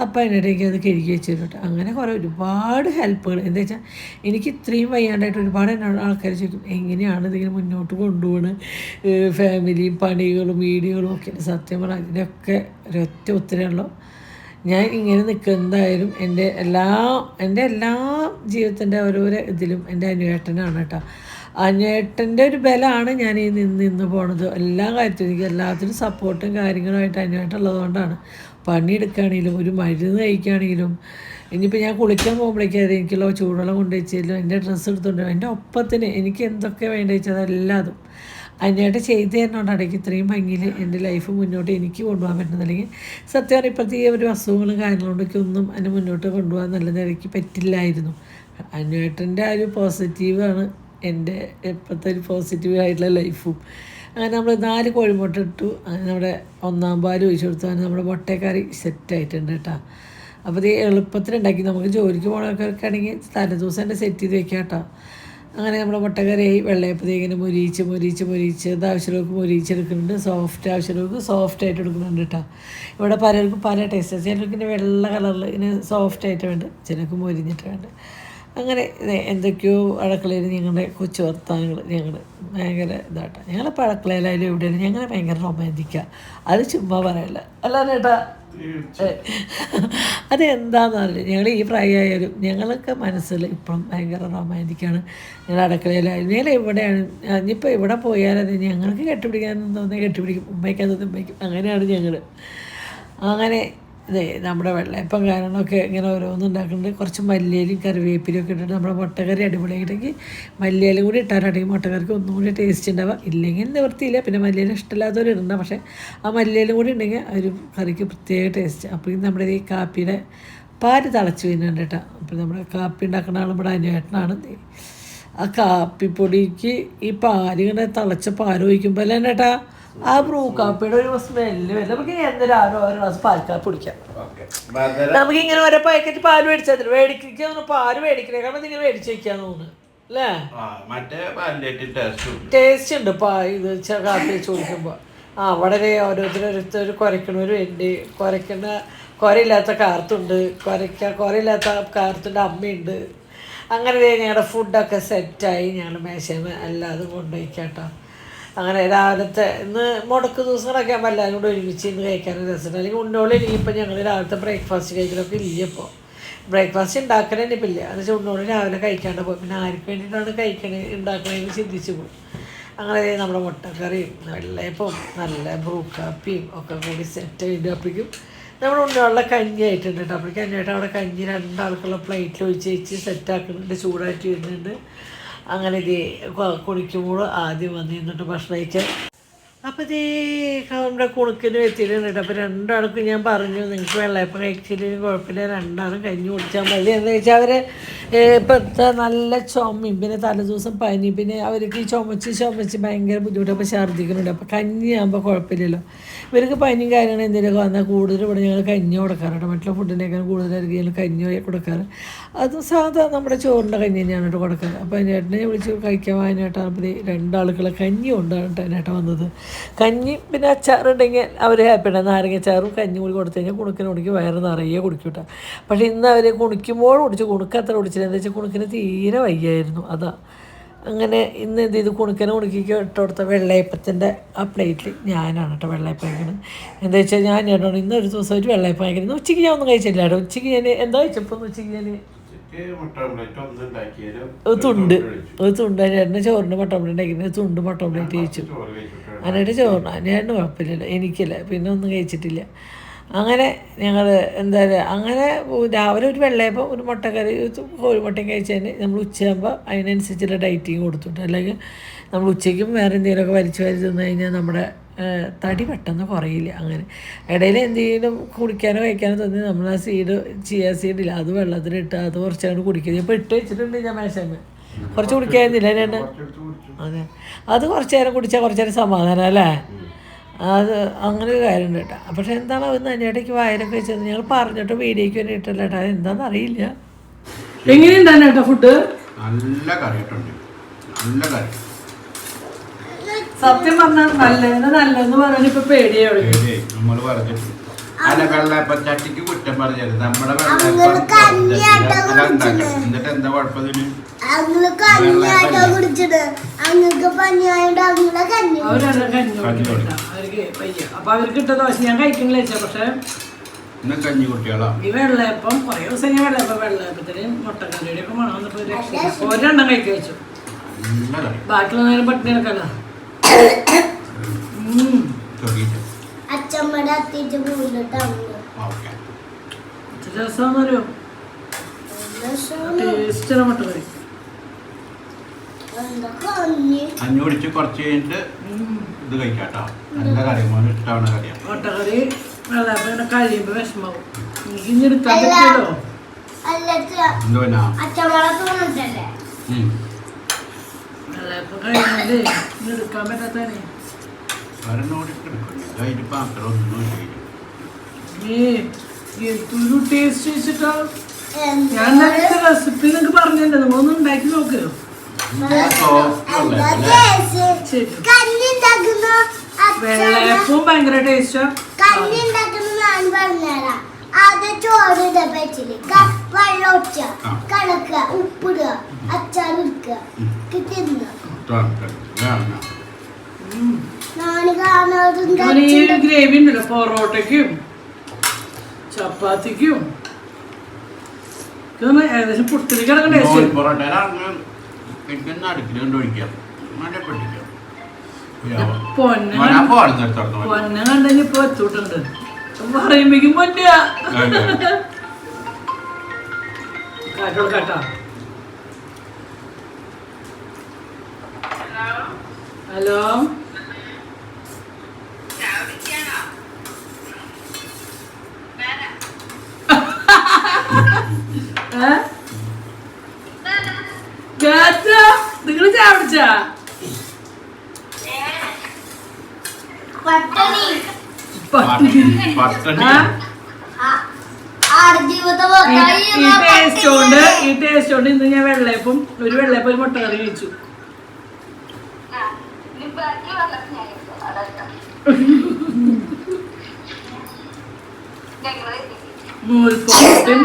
അപ്പം അതിനിടയ്ക്ക് അത് കഴുകി വെച്ച് തരും കേട്ടോ. അങ്ങനെ കുറേ ഒരുപാട് ഹെൽപ്പുകൾ. എന്താ വെച്ചാൽ എനിക്ക് ഇത്രയും വയ്യാണ്ടായിട്ട് ഒരുപാട് ആൾക്കാർ ചോദിക്കും എങ്ങനെയാണ് ഇതിങ്ങനെ മുന്നോട്ട് കൊണ്ടുപോകുന്നത്, ഫാമിലിയും പണികളും വീഡിയോകളും ഒക്കെ. സത്യം പറഞ്ഞാൽ അതിനൊക്കെ ഒരൊറ്റ ഉത്തരമുള്ളൂ. ഞാൻ ഇങ്ങനെ നിൽക്കുന്നതായാലും എൻ്റെ എല്ലാ ജീവിതത്തിൻ്റെ ഓരോരോ ഇതിലും എൻ്റെ അനുവേട്ടനാണ് കേട്ടോ. അനുവേട്ടൻ്റെ ഒരു ബലമാണ് ഞാൻ ഈ നിന്ന് പോണത്. എല്ലാ കാര്യത്തിലും എനിക്ക് എല്ലാത്തിനും സപ്പോർട്ടും കാര്യങ്ങളുമായിട്ട് അനുവേട്ടൻ ഉള്ളതുകൊണ്ടാണ്. പണിയെടുക്കുകയാണെങ്കിലും ഒരു മരുന്ന് കഴിക്കുകയാണെങ്കിലും ഇനിയിപ്പോൾ ഞാൻ കുളിക്കാൻ പോകുമ്പോഴേക്കും അത് എനിക്കുള്ള ചൂടുവെള്ളം കൊണ്ടുവച്ചാലും എൻ്റെ ഡ്രസ്സ് എടുത്തുകൊണ്ടും എൻ്റെ ഒപ്പത്തിന് എനിക്ക് എന്തൊക്കെ വേണ്ട വെച്ചാൽ അതെല്ലാതും അതിനായിട്ട് ചെയ്തു തരുന്നതുകൊണ്ടാണ് എനിക്ക് ഇത്രയും ഭംഗിയിൽ എൻ്റെ ലൈഫ് മുന്നോട്ട് എനിക്ക് കൊണ്ടുപോകാൻ പറ്റുന്നില്ലെങ്കിൽ സത്യം ഇപ്പോഴത്തെ ഈ ഒരു അസുഖങ്ങളും കാര്യങ്ങളുകൊണ്ടൊക്കെ ഒന്നും അതിനെ മുന്നോട്ട് കൊണ്ടുപോകാൻ നല്ലത് എനിക്ക് പറ്റില്ലായിരുന്നു. അനുവേട്ടൻ്റെ ആ ഒരു പോസിറ്റീവാണ് എൻ്റെ ഇപ്പോഴത്തെ ഒരു പോസിറ്റീവായിട്ടുള്ള ലൈഫും. അങ്ങനെ നമ്മൾ 4 കോഴിമുട്ട ഇട്ടു. അങ്ങനെ നമ്മുടെ 1-ാം പാൽ ഒഴിച്ചു കൊടുത്തു. അങ്ങനെ നമ്മുടെ മുട്ടക്കറി സെറ്റായിട്ടുണ്ട് കേട്ടോ. അപ്പോൾ ഇത് എളുപ്പത്തിലുണ്ടാക്കി നമുക്ക് ജോലിക്ക് പോകുന്നവർക്കൊക്കെ ആണെങ്കിൽ തലേദിവസം തന്നെ സെറ്റ് ചെയ്ത് വെക്കാം കേട്ടോ. അങ്ങനെ നമ്മുടെ മുട്ടക്കറി വെള്ളയപ്പത്തി ഇങ്ങനെ മൊരിച്ച് ഇത് ആവശ്യമുള്ളവർക്ക് മൊരിച്ചെടുക്കുന്നുണ്ട്. സോഫ്റ്റ് ആവശ്യമുള്ളവർക്ക് സോഫ്റ്റായിട്ട് എടുക്കുന്നുണ്ട് കേട്ടോ. ഇവിടെ പലർക്കും പല ടേസ്റ്റ്. ചിലർക്ക് ഇങ്ങനെ വെള്ള കളറിൽ ഇങ്ങനെ സോഫ്റ്റായിട്ട് വേണ്ട, ചിലർക്ക് മൊരിഞ്ഞിട്ട് വേണ്ട. അങ്ങനെ എന്തൊക്കെയോ അടുക്കളയിൽ ഞങ്ങളുടെ കൊച്ചു വർത്താനങ്ങൾ ഞങ്ങൾ ഭയങ്കര ഇതാട്ടോ. ഞങ്ങളിപ്പോൾ അടുക്കളയിലായാലും എവിടെയാലും ഞങ്ങൾ ഭയങ്കര റൊമാൻറ്റിക്കാണ്. അത് ചുമ്മാ പറയല്ല അല്ല ചേട്ടാ. അതെന്താണെന്ന് അറിയില്ല, ഞങ്ങൾ ഈ പ്രായമായാലും ഞങ്ങളൊക്കെ മനസ്സിൽ ഇപ്പം ഭയങ്കര റൊമാൻറ്റിക്കാണ്. ഞങ്ങൾ അടുക്കളയിലായാലും ഞങ്ങൾ എവിടെയാണ് ഇനിയിപ്പോൾ എവിടെ പോയാലും ഞങ്ങൾക്ക് കെട്ടുപിടിക്കാനൊന്നും തോന്നിയാൽ കെട്ടുപിടിക്കും, ഉമ്മയ്ക്കാൻ തോന്നി ഉമ്മയ്ക്കും. അങ്ങനെയാണ് ഞങ്ങൾ. അങ്ങനെ നമ്മുടെ വെള്ളയപ്പം കാര്യങ്ങളൊക്കെ ഇങ്ങനെ ഓരോന്നും ഉണ്ടാക്കുന്നുണ്ട്. കുറച്ച് മല്ലിയിലും കറിവേപ്പിലും ഒക്കെ ഇട്ടിട്ട് നമ്മുടെ മുട്ടക്കറി അടിപൊളിയായിട്ടുണ്ടെങ്കിൽ മല്ലിയിലും കൂടി ഇട്ടാലാണെങ്കിൽ മുട്ടക്കറിക്ക് ഒന്നും കൂടി ടേസ്റ്റ് ഉണ്ടാവുക. ഇല്ലെങ്കിൽ നിവൃത്തിയില്ല. പിന്നെ മല്ലിയില ഇഷ്ടമില്ലാത്തവർ ഇടണ്ട, പക്ഷേ ആ മല്ലിയിലും കൂടി ഉണ്ടെങ്കിൽ ഒരു കറിക്ക് പ്രത്യേക ടേസ്റ്റ്. അപ്പോൾ നമ്മുടെ ഈ കാപ്പിയുടെ പാല് തിളച്ച് വരുന്നുണ്ട് കേട്ടോ. അപ്പോൾ നമ്മുടെ കാപ്പി ഉണ്ടാക്കുന്ന ആൾ നമ്മുടെ അനുവേട്ടനാണ്. ആ കാപ്പിപ്പൊടിക്ക് ഈ പാല് ഇങ്ങനെ തിളച്ച പാൽ ഒഴിക്കുമ്പോൾ അല്ലേ ചേട്ടാ ആ ബ്രൂ കാപ്പിയുടെ ഒരു സ്മെല്ല് വരില്ല. നമുക്ക് എന്തൊരു 6 ഗ്ലാസ് പാൽക്കാപ്പി കുടിക്കാം. നമുക്ക് ഇങ്ങനെ ഓരോ പാക്കറ്റ് പാല് മേടിച്ചാൽ മേടിക്കാൻ പാല് മേടിക്കണേ, കാരണം ഇതിങ്ങനെ മേടിച്ച് വയ്ക്കാന്ന് തോന്നുന്നു അല്ലേ. ടേസ്റ്റ് ഉണ്ട് ഇത് കാപ്പി വെച്ച് കുടിക്കുമ്പോൾ. വളരെ ഓരോരുത്തർ കുരയ്ക്കണവരും ഉണ്ട്. കുരയില്ലാത്ത കാർത്തുണ്ട്, കുരയില്ലാത്ത കാർത്തിൻ്റെ അമ്മയുണ്ട്. അങ്ങനെ ഞങ്ങളുടെ ഫുഡൊക്കെ സെറ്റായി. ഞങ്ങൾ മേശമ എല്ലാതും കൊണ്ടുപോയിക്കാട്ടോ. അങ്ങനെ രാവിലത്തെ ഇന്ന് മുടക്ക് ദിവസങ്ങളൊക്കെ ആകുമ്പോൾ എല്ലാവരും കൂടെ ഒരുമിച്ച് ഇന്ന് കഴിക്കാനും രസമുണ്ട്. അല്ലെങ്കിൽ ഉണ്ണോളി ഇനിയിപ്പോൾ ഞങ്ങൾ രാവിലത്തെ ബ്രേക്ക്ഫാസ്റ്റ് കഴിക്കലൊക്കെ ഇല്ല. ഇപ്പോൾ ബ്രേക്ക്ഫാസ്റ്റ് ഉണ്ടാക്കണേ ഇപ്പം ഇല്ല. എന്ന് വെച്ചാൽ ഉണ്ണോളി രാവിലെ കഴിക്കാണ്ട് പോയി. പിന്നെ ആർക്ക് വേണ്ടിയിട്ടാണ് ഉണ്ടാക്കണേന്ന് ചിന്തിച്ച് പോയി. അങ്ങനെ നമ്മുടെ മുട്ടക്കറിയും വെള്ളയപ്പവും നല്ല ബ്രൂ കാപ്പിയും ഒക്കെ കൂടി സെറ്റ് ചെയ്തപ്പോഴേക്കും നമ്മുടെ ഉണ്ണികളുടെ കഞ്ഞി ആയിട്ടുണ്ട് കേട്ടോ. അപ്പോഴേക്കും കഞ്ഞിയായിട്ട് അവിടെ കഞ്ഞി 2 ആൾക്കുള്ള പ്ലേറ്റിൽ ഒഴിച്ച് വെച്ച് സെറ്റാക്കുന്നുണ്ട്, ചൂടായിട്ട് വരുന്നുണ്ട്. അങ്ങനെ ഇത് കുടിക്കുമ്പോൾ ആദ്യം വന്നിരുന്നിട്ട് ഭക്ഷണം കഴിക്കാൻ. അപ്പോൾ ഇതേ നമ്മുടെ കുണുക്കിന് എത്തിയിട്ടുണ്ട് കേട്ടോ. അപ്പോൾ 2 ആൾക്കും ഞാൻ പറഞ്ഞു, നിങ്ങൾക്ക് വെള്ളയപ്പം കഴിച്ചില്ലെങ്കിലും കുഴപ്പമില്ല, 2 ആളും കഞ്ഞി കുടിച്ചാൽ മതി എന്ന് വെച്ചാൽ അവർ ഇപ്പോഴത്തെ നല്ല ചുമയും പിന്നെ തലേദിവസം പനി, പിന്നെ അവർക്ക് ചുമച്ച് ഭയങ്കര ബുദ്ധിമുട്ട്. അപ്പോൾ ഛർദ്ദിക്കുന്നുണ്ട്. അപ്പോൾ കഞ്ഞിയാകുമ്പോൾ കുഴപ്പമില്ലല്ലോ. ഇവർക്ക് പനിയും കാര്യങ്ങളും എന്തെങ്കിലുമൊക്കെ വന്നാൽ കൂടുതൽ ഇവിടെ ഞങ്ങൾ കഞ്ഞി കൊടുക്കാറുണ്ട്. മറ്റുള്ള ഫുഡിനേക്കാൾ കൂടുതലായിരിക്കും ഞങ്ങൾ കഞ്ഞി കൊടുക്കാറ്. അത് സാധാ നമ്മുടെ ചോറിൻ്റെ കഞ്ഞി തന്നെയാണ് കേട്ടോ കൊടുക്കാറ്. അപ്പോൾ അതിനേട്ടനെ വിളിച്ച് കഴിക്കാൻ വായനായിട്ടാണ്. അപ്പോൾ 2 ആളുകളെ കഞ്ഞി കൊണ്ടാണ് കേട്ടോ അതിനേട്ട വന്നത്. കഞ്ഞി പിന്നെ അച്ചാറുണ്ടെങ്കിൽ അവർ ഹാപ്പിയാണ്. നാരങ്ങ അച്ചാറും കഞ്ഞി കൂടി കൊടുത്തു കഴിഞ്ഞാൽ കുണുക്കിന് വയറ് നിറയെ കുടിക്കൂട്ട. പക്ഷേ ഇന്ന് അവർ കുണിക്കുമ്പോൾ കുണിക്ക് അത്ര കുടിച്ചില്ല. എന്താ വെച്ചാൽ കുണുക്കിന് തീരെ വയ്യായിരുന്നു. അതാ അങ്ങനെ ഇന്ന് എന്ത് ചെയ്തു, കുണുക്കിക്ക് ഇട്ട് കൊടുത്ത വെള്ളയപ്പത്തിൻ്റെ ആ പ്ലേറ്റിൽ ഞാനാണ് കേട്ടോ വെള്ളയപ്പം കഴിക്കുന്നത്. എന്താ വെച്ചാൽ ഞാൻ ചേട്ടനോട് ഇന്നൊരു ദിവസം ഒരു വെള്ളയപ്പം കഴിക്കുന്നത്. ഉച്ചയ്ക്ക് ഞാൻ ഒന്നും കഴിച്ചില്ല കേട്ടോ. ഉച്ചയ്ക്ക് ഞാൻ എന്താ കഴിച്ചപ്പോൾ ഉച്ചയ്ക്ക് ഞാൻ തുണ്ട് ചേട്ടൻ്റെ ചോറിന് മുട്ട ഓംപ്ലേറ്റ് ഉണ്ടാക്കിയിട്ട് തുണ്ട് മുട്ട ഓംപ്ലേറ്റ് കഴിച്ചു. അതിനായിട്ട് ചോറിന് ചേട്ടന് കുഴപ്പമില്ലല്ലോ, എനിക്കില്ല, പിന്നെ ഒന്നും കഴിച്ചിട്ടില്ല. അങ്ങനെ ഞങ്ങൾ എന്താ പറയുക, അങ്ങനെ രാവിലെ ഒരു വെള്ളയപ്പം ഒരു മുട്ടക്കറി കോഴിമുട്ടയും കഴിച്ചതിന് നമ്മൾ ഉച്ചയാകുമ്പോൾ അതിനനുസരിച്ചുള്ള ഡയറ്റിങ് കൊടുത്തിട്ട്, അല്ലെങ്കിൽ നമ്മൾ ഉച്ചയ്ക്കും വേറെ എന്തെങ്കിലുമൊക്കെ വലിച്ചു തിന്നു കഴിഞ്ഞാൽ നമ്മുടെ തടി പെട്ടെന്ന് കുറയില്ല. അങ്ങനെ ഇടയിൽ എന്തെങ്കിലും കുടിക്കാനോ കഴിക്കാനോ തോന്നി നമ്മൾ ആ ചിയ സീഡില്ല അത് വെള്ളത്തിലിട്ട് അത് കുറച്ചങ്ങോട്ട് കുടിക്കുന്നത്. ഇപ്പോൾ ഇട്ട് വെച്ചിട്ടുണ്ട് ഞാൻ മേശമ്മ. കുറച്ച് കുടിക്കായിരുന്നില്ല ഞാൻ. അതെ, അത് കുറച്ച് നേരം കുടിച്ചാൽ കുറച്ച് നേരം സമാധാനം അല്ലേ. അത് അങ്ങനെ ഒരു കാര്യമുണ്ട് കേട്ടോ. പക്ഷെ എന്താണ് അവന്ന് അതിനിടയ്ക്ക് വായനൊക്കെ വെച്ചത് ഞങ്ങൾ പറഞ്ഞിട്ട് വീഡിയോയ്ക്ക് വേണ്ടി ഇട്ടല്ല കേട്ടോ. അതെന്താണെന്ന് അറിയില്ല. എങ്ങനെയുണ്ടായിരുന്നു കേട്ടോ ഫുഡ്? നല്ല കറിയിട്ടുണ്ട്, നല്ല കറി. സത്യം പറഞ്ഞാൽ നല്ലതെന്ന് പറയാൻ ഇപ്പൊ പേടിയാണ്. നമ്മൾ പറഞ്ഞിട്ട് അല്ല വെള്ളയപ്പച്ചട്ടിക്ക് കുറ്റം പറഞ്ഞത് നമ്മുടെ വെള്ളയപ്പം എന്നിട്ട് എന്താ കുഴപ്പത്തിന്? അവർക്ക് ഇട്ട ദോശ ഞാൻ കഴിക്കണില്ല വെച്ചാ. പക്ഷെ കഞ്ഞി കുട്ടികളാ ഈ വെള്ളയപ്പം കുറേ ദിവസം ഞാൻ വെള്ളയപ്പത്തിന് മുട്ടക്കറിയുടെ ഒക്കെ മണം വന്നപ്പോ ഒരെണ്ണം കഴിക്കാൻ വെച്ചു. ബാക്കിയുള്ള നേരം പട്ടിണി കിടക്കല്ലോ. രസമാണല്ലോ, ടേസ്റ്റാണ് മുട്ടക്കറി. കഞ്ഞി കുടിച്ച് കുറച്ച് കഴിഞ്ഞിട്ട് ഇത് കഴിക്കാട്ടോ. നല്ല കറി, മോന് ഇഷ്ടമാണ് കറിയാണ് മുട്ടക്കറി. വെള്ളയപ്പം കഴിയുമ്പോ വിഷമാവും. എനിക്ക് ഇനി എടുക്കാൻ പറ്റുമല്ലോ. വെള്ളയപ്പം കഴിയുന്നത് എടുക്കാൻ പറ്റാത്തേ. എന്തൊരു ടേസ്റ്റ് വെച്ചിട്ടാ. ഞാൻ റെസിപ്പി നിങ്ങൾക്ക് പറഞ്ഞിട്ടുണ്ട്, നിങ്ങളൊന്നും ഉണ്ടാക്കി നോക്ക്. വെള്ളയപ്പവും ഭയങ്കര ടേസ്റ്റാ. ഉപ്പിടുക, അച്ചാറിടുക, ഗ്രേവി ഉണ്ടല്ലോ പൊറോട്ടയ്ക്കും ചപ്പാത്തിക്കും ഏകദേശം പുട്ടിലേക്ക് കിടക്കണ്ട ടേസ്റ്റ്. പൊന്നെ കണ്ടെങ്കിൽ ഇപ്പൊ എത്തൂട്ടുണ്ട് പറയുമ്പോഴേക്കും പൊന്ന കേട്ടോ. ഹലോ, നിങ്ങൾ ചാവിടിച്ചാ? ഈ ടേസ്റ്റ് കൊണ്ട് ഇന്ന് ഞാൻ വെള്ളയപ്പം ഒരു മുട്ടക്കറി കഴിച്ചു. നൂൽപുട്ടും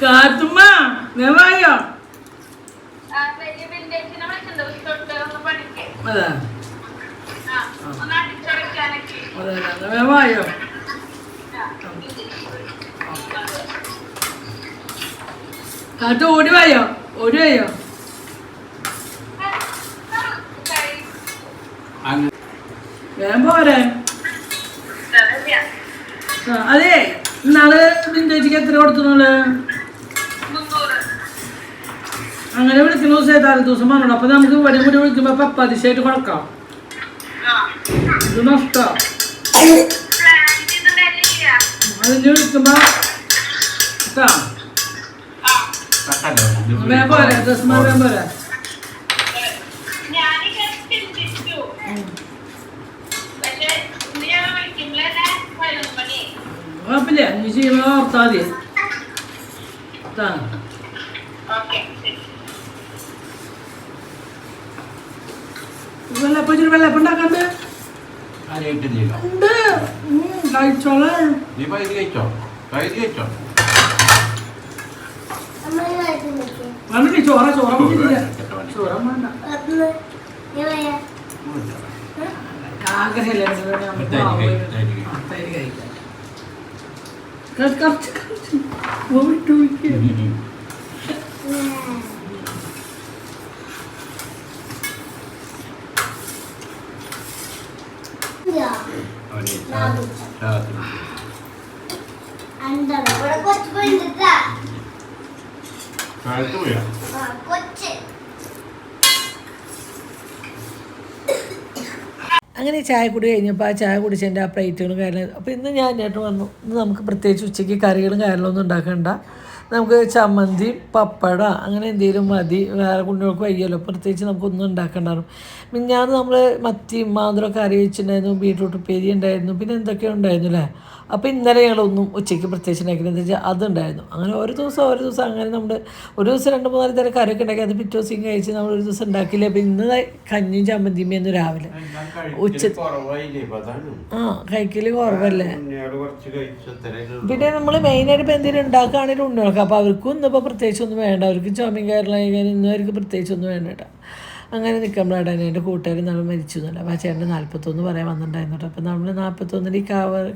കാത്തുമ്മ വേവായോ? അതെ അതെ വേവായോ? കാത്തു ഓടിവായോ? ഓടിവായോ? വേഗം പോരെ. അതെ ഇന്നാള് വിന്റേജിക്ക് എത്ര കൊടുത്തു നിങ്ങള്? അങ്ങനെ വിളിക്കുന്ന ദിവസം ഏതാനും ദിവസം പറഞ്ഞോളൂ. അപ്പൊ നമുക്ക് ഇവിടെ കൂടി വിളിക്കുമ്പോ പപ്പതിശായിട്ട് കൊടുക്കാം. ഇത് നഷ്ടം. അതിന് വിളിക്കുമ്പോ വേഗം പോരെ. ദസ്മാ വേഗം പോരെ. കുഴപ്പമില്ല, നീ ചെയ്യുമ്പോ ഓർത്താ മതി. വെള്ളപ്പം വെള്ളപ്പം ഉണ്ടാക്കണ്ട് കഴിച്ചോളെ. വേണ്ട ചോറ ചോറ ചോറ വേണ്ട. ആഗ്രഹമില്ല തൈര് കഴിക്കാൻ. കുറച്ച് കുറച്ച് പോയിട്ട് അങ്ങനെ ചായ കുടി കഴിഞ്ഞപ്പോൾ ആ ചായ കുടിച്ചതിൻ്റെ ആ പ്ലേറ്റുകളും കാര്യങ്ങളും. അപ്പോൾ ഇന്ന് ഞാൻ ചേട്ടൻ വന്നു. ഇന്ന് നമുക്ക് പ്രത്യേകിച്ച് ഉച്ചയ്ക്ക് കറികളും കാര്യങ്ങളൊന്നും ഉണ്ടാക്കണ്ട. നമുക്ക് ചമ്മന്തി പപ്പട അങ്ങനെ എന്തെങ്കിലും മതി. വേറെ കുഞ്ഞുങ്ങൾക്ക് വയ്യല്ലോ, പ്രത്യേകിച്ച് നമുക്കൊന്നും ഉണ്ടാക്കണ്ടായിരുന്നു. മിഞ്ഞാന്ന് നമ്മൾ മത്തി മാന്തളമൊക്കെ കറി വെച്ചിട്ടുണ്ടായിരുന്നു, ബീട്രൂട്ട് ഉപ്പേരി ഉണ്ടായിരുന്നു, പിന്നെ എന്തൊക്കെയോ ഉണ്ടായിരുന്നു അല്ലേ. അപ്പോൾ ഇന്നലെ ഞങ്ങളൊന്നും ഉച്ചയ്ക്ക് പ്രത്യേകിച്ച് ഉണ്ടാക്കിയത് എന്താ വെച്ചാൽ അതുണ്ടായിരുന്നു. അങ്ങനെ ഓരോ ദിവസം അങ്ങനെ നമ്മൾ ഒരു ദിവസം 2-3 തരം കറിയൊക്കെ ഉണ്ടാക്കി അത് പിറ്റേ ദിവസം കഴിച്ച് നമ്മൾ ഒരു ദിവസം ഉണ്ടാക്കിയില്ല. അപ്പോൾ ഇന്ന് കഞ്ഞിയും ചമ്മന്തിയുമെന്ന് രാവിലെ കഴിക്കൽ കുറവല്ലേ. പിന്നെ നമ്മൾ മെയിനായിട്ട് ഇപ്പോൾ എന്തെങ്കിലും ഉണ്ടാക്കുകയാണെങ്കിൽ ഉണ്ണുകൾക്ക്. അപ്പോൾ അവർക്കും ഇന്നിപ്പോൾ പ്രത്യേകിച്ചൊന്നും വേണ്ട. അവർക്ക് ചുമയും കയറലായി ഇന്നും അവർക്ക് പ്രത്യേകിച്ചൊന്നും വേണ്ട കേട്ടോ. അങ്ങനെ നിൽക്കുമ്പോഴാണ് എൻ്റെ കൂട്ടുകാർ നമ്മൾ മരിച്ചു എന്നല്ല. അപ്പോൾ ആ ചേട്ടൻ്റെ 41 പറയാൻ വന്നിട്ടുണ്ടായിരുന്നു കേട്ടോ. അപ്പോൾ നമ്മൾ 41 ഈ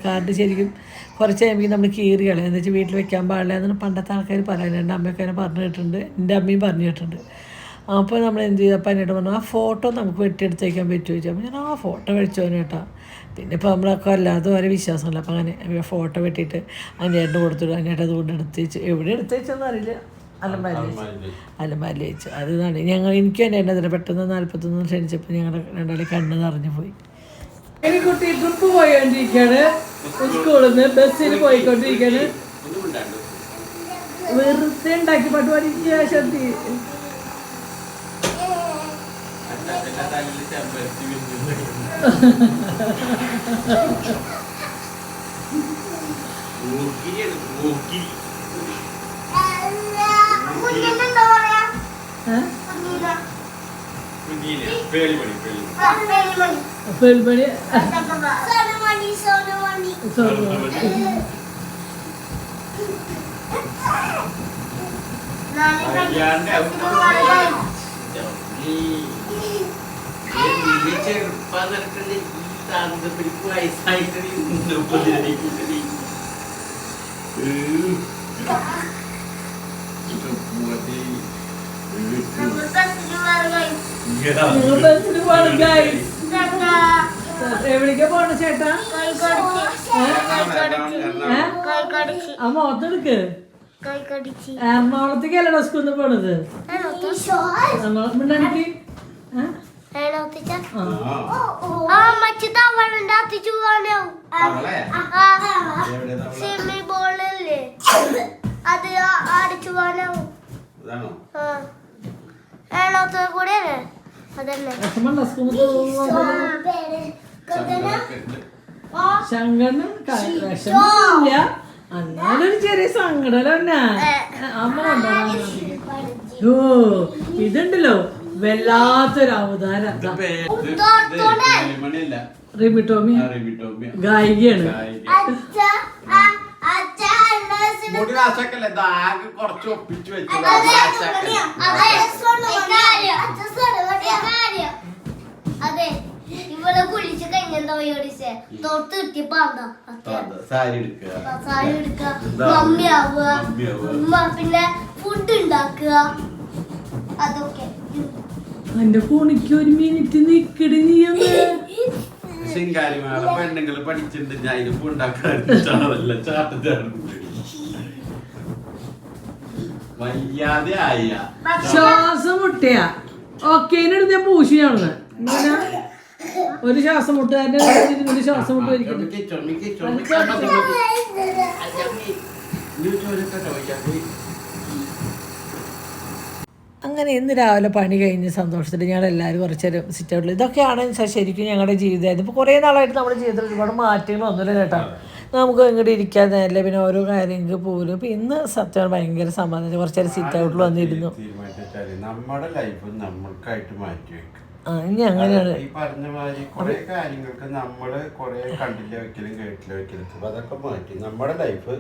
കാർഡ് ശരിക്കും കുറച്ച് കഴിയുമ്പോൾ നമ്മൾ കീറി കളയാം. എന്ന് വെച്ചാൽ വീട്ടിൽ വെക്കാൻ പാടില്ല എന്നാണ് പണ്ടത്തെ ആൾക്കാർ പറയാൻ. എൻ്റെ അമ്മയൊക്കെ അതിനെ പറഞ്ഞു കേട്ടിട്ടുണ്ട്, എൻ്റെ അമ്മയും പറഞ്ഞു കേട്ടിട്ടുണ്ട്. അപ്പോൾ നമ്മൾ എന്ത് ചെയ്തു, അപ്പം എന്നോട് പറഞ്ഞു ആ ഫോട്ടോ നമുക്ക് വെട്ടിയെടുത്ത് വയ്ക്കാൻ പറ്റുമോ ചോദിച്ചു. അപ്പോൾ ഞാൻ ആ ഫോട്ടോ വെച്ചോനെ കേട്ടോ. പിന്നെ ഇപ്പോൾ നമ്മളൊക്കെ അല്ലാതെ ഓരോ വിശ്വാസമല്ല. അപ്പോൾ അങ്ങനെ ഫോട്ടോ വെട്ടിയിട്ട് അനിയേട്ടന് കൊടുത്തിട്ട് അനിയേട്ടൻ അതുകൊണ്ട് എടുത്ത് വെച്ച് എവിടെ എടുത്ത് വെച്ചെന്ന് അറിയില്ല. അലമാരി വെച്ചു. അതാണ് എനിക്ക് തന്നെ അതിനെ പെട്ടെന്ന് 41 ക്ഷണിച്ചപ്പോൾ ഞങ്ങളുടെ രണ്ടാളി കണ്ണ് നിറഞ്ഞു പോയി. എനിക്ക് കുട്ടി ട്രിപ്പ് പോയിക്കൊണ്ടിരിക്കുകയാണ്. സ്കൂളിൽ നിന്ന് ബസ്സിൽ പോയിക്കൊണ്ടിരിക്കുകയാണ്. വെറുതെ ഉണ്ടാക്കി പാട്ട് പഠിക്കുക ശക്തി. എവിടേക്കാ പോണ ചേട്ടാ? ആ മോത്തെടുക്ക്. എറണാകുളത്തേക്കല്ലടോ സ്കൂളിൽ പോണത്. മിണ്ടാനിക്ക് അത് അടിച്ചു പോകാനാവും. എറണാകുളത്തെ കൂടെ അതന്നെ വിഷമമുണ്ടോ സ്കൂളിൽ ശങ്കരന് വിഷമമില്ല, എന്നാലൊരു ചെറിയ സങ്കടം തന്നെ. അമ്മ കൊണ്ടുപോകാൻ ഇതുണ്ടല്ലോ വല്ലാത്തൊരു അവതാരം. റിമി ടോമി ഗായികയാണ്. കുറച്ച് ഒപ്പിച്ചു വെച്ചു. അതെ ഇവിടെ കുളിച്ച് കഴിഞ്ഞെന്താ ഓടിച്ചേ തൊട്ട് കിട്ടിയപ്പോ സാരി എടുക്കുക, സാരി എടുക്കുക, മമ്മി ആവുക, ഉമ്മ പിന്നെ ഫുഡ് ഉണ്ടാക്കുക, അതൊക്കെ. എന്റെ ഫോണിക്ക് ഒരു മിനിറ്റ് നിക്കടി നീ. ശിങ്കാരിമാല പെണ്ണുങ്ങൾ പഠിച്ചിട്ടുണ്ട്. ഞാൻ ഇതിപ്പോ ഉണ്ടാക്കാറില്ല വയ്യാതെ ആയ ശ്വാസം മുട്ടയാ. ഓക്കെ എടുത്ത് പൂശിയാണെന്ന് ഇങ്ങനെ ഒരു ശ്വാസം മുട്ടുകാരൻ്റെ ഒരു ശ്വാസം മുട്ട് വരിക്കുന്നു. അങ്ങനെ ഇന്ന് രാവിലെ പണി കഴിഞ്ഞ് സന്തോഷത്തിൽ ഞങ്ങളെല്ലാവരും കുറച്ച് നേരം സിറ്റ് ഔട്ടിൽ. ഇതൊക്കെയാണ് ശരിക്കും ഞങ്ങളുടെ ജീവിതമായിരുന്നു. ഇപ്പോൾ കുറേ നാളായിട്ട് നമ്മുടെ ജീവിതത്തിൽ ഒരുപാട് മാറ്റങ്ങളൊന്നുമില്ല കേട്ടോ. നമുക്ക് ഇങ്ങോട്ട് ഇരിക്കാൻ നേരില്ല, പിന്നെ ഓരോ കാര്യങ്ങൾക്ക് പോലും. അപ്പോൾ ഇന്ന് സത്യം ഭയങ്കര സമാധാനം കുറച്ച് നേരം സിറ്റ് ഔട്ടിൽ വന്നിരുന്നു. നമ്മുടെ ലൈഫ് നമ്മൾക്കായിട്ട് മാറ്റി വെക്കും. ഇനി അങ്ങനെയാണ് ഈ പറഞ്ഞ മാതിരി കുറെ കാര്യങ്ങൾക്ക് നമ്മള് കുറെ കണ്ടില്ല വെക്കലും കേട്ടില്ല വെക്കലും അതൊക്കെ മാറ്റി നമ്മുടെ ലൈഫ്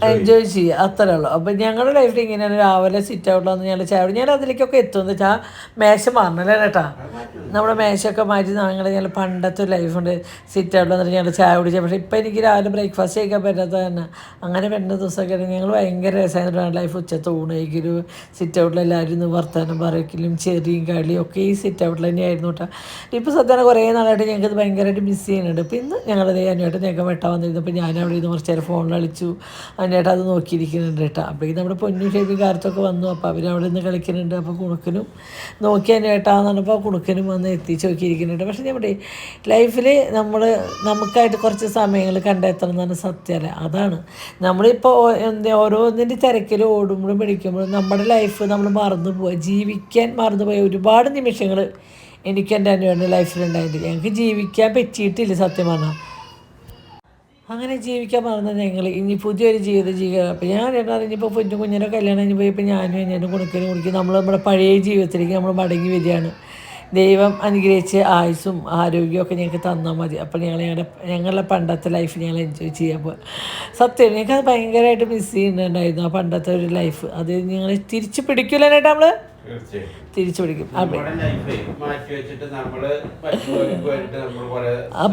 എൻജോയ് ചെയ്യുക, അത്രേ ഉള്ളൂ. അപ്പം ഞങ്ങളുടെ ലൈഫിൽ ഇങ്ങനെയാണ് രാവിലെ സിറ്റ് ഔട്ടിൽ വന്ന് ഞങ്ങൾ ചായ ഞാൻ അതിലേക്കൊക്കെ എത്തുമെന്ന് വെച്ചാൽ മേശ മാറണല്ലേ കേട്ടാ. നമ്മുടെ മേശയൊക്കെ മാറ്റി ഞങ്ങൾ പണ്ടത്തെ ലൈഫുണ്ട്. സിറ്റ് ഔട്ടിൽ വന്നിട്ട് ഞങ്ങൾ ചായ കുടിച്ചാൽ. പക്ഷേ ഇപ്പം എനിക്ക് രാവിലെ ബ്രേക്ക്ഫാസ്റ്റ് കഴിക്കാൻ പറ്റാത്തത് തന്നെ. അങ്ങനെ വരുന്ന ദിവസമൊക്കെ ഞങ്ങൾ ഭയങ്കര രസമായിരുന്നു ലൈഫ്. ഉച്ചത്തെ ഊണ് കഴിക്കലും സിറ്റ് ഔട്ടിൽ എല്ലാവരും ഇന്ന് വർത്തമാനം പറയക്കലും ചെറിയും കളിയും ഒക്കെ ഈ സിറ്റ് ഔട്ടിൽ തന്നെയായിരുന്നു കേട്ടോ. ഇപ്പോൾ സത്യം കുറേ നാളായിട്ട് ഞങ്ങൾക്ക് ഭയങ്കരമായിട്ട് മിസ് ചെയ്യുന്നുണ്ട്. അപ്പോൾ ഇന്ന് ഞങ്ങളത് അനുവായിട്ട് ഞങ്ങൾക്ക് വെട്ടാൻ വന്നിരുന്നപ്പോൾ ഞാൻ അവിടെ നിന്ന് കുറച്ച് നേരം ഫോണിൽ കളിച്ചു. അതിനായിട്ട് അത് നോക്കിയിരിക്കുന്നുണ്ട് കേട്ടോ. അപ്പോഴേക്കും നമ്മുടെ പൊന്നു ഷേപ്പും കാലത്തൊക്കെ വന്നു. അപ്പോൾ അവരവിടെ നിന്ന് കളിക്കുന്നുണ്ട്. അപ്പോൾ കുണുക്കനും നോക്കി അതിനായിട്ടാന്ന് പറഞ്ഞപ്പോൾ കുണുക്കനും വന്ന് എത്തിച്ച് നോക്കിയിരിക്കുന്നുണ്ട്. പക്ഷേ നമ്മുടെ ലൈഫിൽ നമുക്കായിട്ട് കുറച്ച് സമയങ്ങൾ കണ്ടെത്തണം എന്നാണ് സത്യമല്ല. അതാണ് നമ്മളിപ്പോൾ ഓരോന്നിൻ്റെ തിരക്കിൽ ഓടുമ്പോഴും പിടിക്കുമ്പോഴും നമ്മുടെ ലൈഫ് നമ്മൾ മറന്നു പോവുക. ജീവിക്കാൻ മറന്നു പോയ ഒരുപാട് നിമിഷങ്ങൾ എനിക്ക് എൻ്റെ അനുവേണ്ട ലൈഫിലുണ്ടായിട്ടുണ്ട്. ഞങ്ങൾക്ക് ജീവിക്കാൻ പറ്റിയിട്ടില്ല സത്യം പറഞ്ഞാൽ. അങ്ങനെ ജീവിക്കാൻ മറന്ന ഞങ്ങൾ ഇനി പുതിയൊരു ജീവിക്കുക. അപ്പോൾ ഞാൻ ഇനിയിപ്പോൾ കുഞ്ഞിനെ കല്യാണം കഴിഞ്ഞ് പോയപ്പോൾ ഞാനും കുണുക്കനും നമ്മുടെ പഴയ ജീവിതത്തിലേക്ക് നമ്മൾ മടങ്ങി വരികയാണ്. ദൈവം അനുഗ്രഹിച്ച് ആയുസ്സും ആരോഗ്യമൊക്കെ ഞങ്ങൾക്ക് തന്നാൽ മതി. അപ്പോൾ ഞങ്ങളുടെ പണ്ടത്തെ ലൈഫ് ഞങ്ങൾ എൻജോയ് ചെയ്യാൻ പോകുക. സത്യം ഞങ്ങൾക്കത് ഭയങ്കരമായിട്ട് മിസ് ചെയ്യുന്നുണ്ടായിരുന്നു ആ പണ്ടത്തെ ഒരു ലൈഫ്. അത് ഞങ്ങൾ തിരിച്ച് പിടിക്കില്ല കേട്ടോ. നമ്മൾ തിരിച്ചു പിടിക്കും. അപ്പോൾ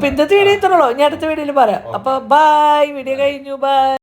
ഇന്നത്തെ വീഡിയോ ഇത്രയുള്ളൂ. ഞാൻ അടുത്ത വീഡിയോയിൽ പറയാം. അപ്പോൾ ബൈ. വീഡിയോ കഴിഞ്ഞു. ബൈ.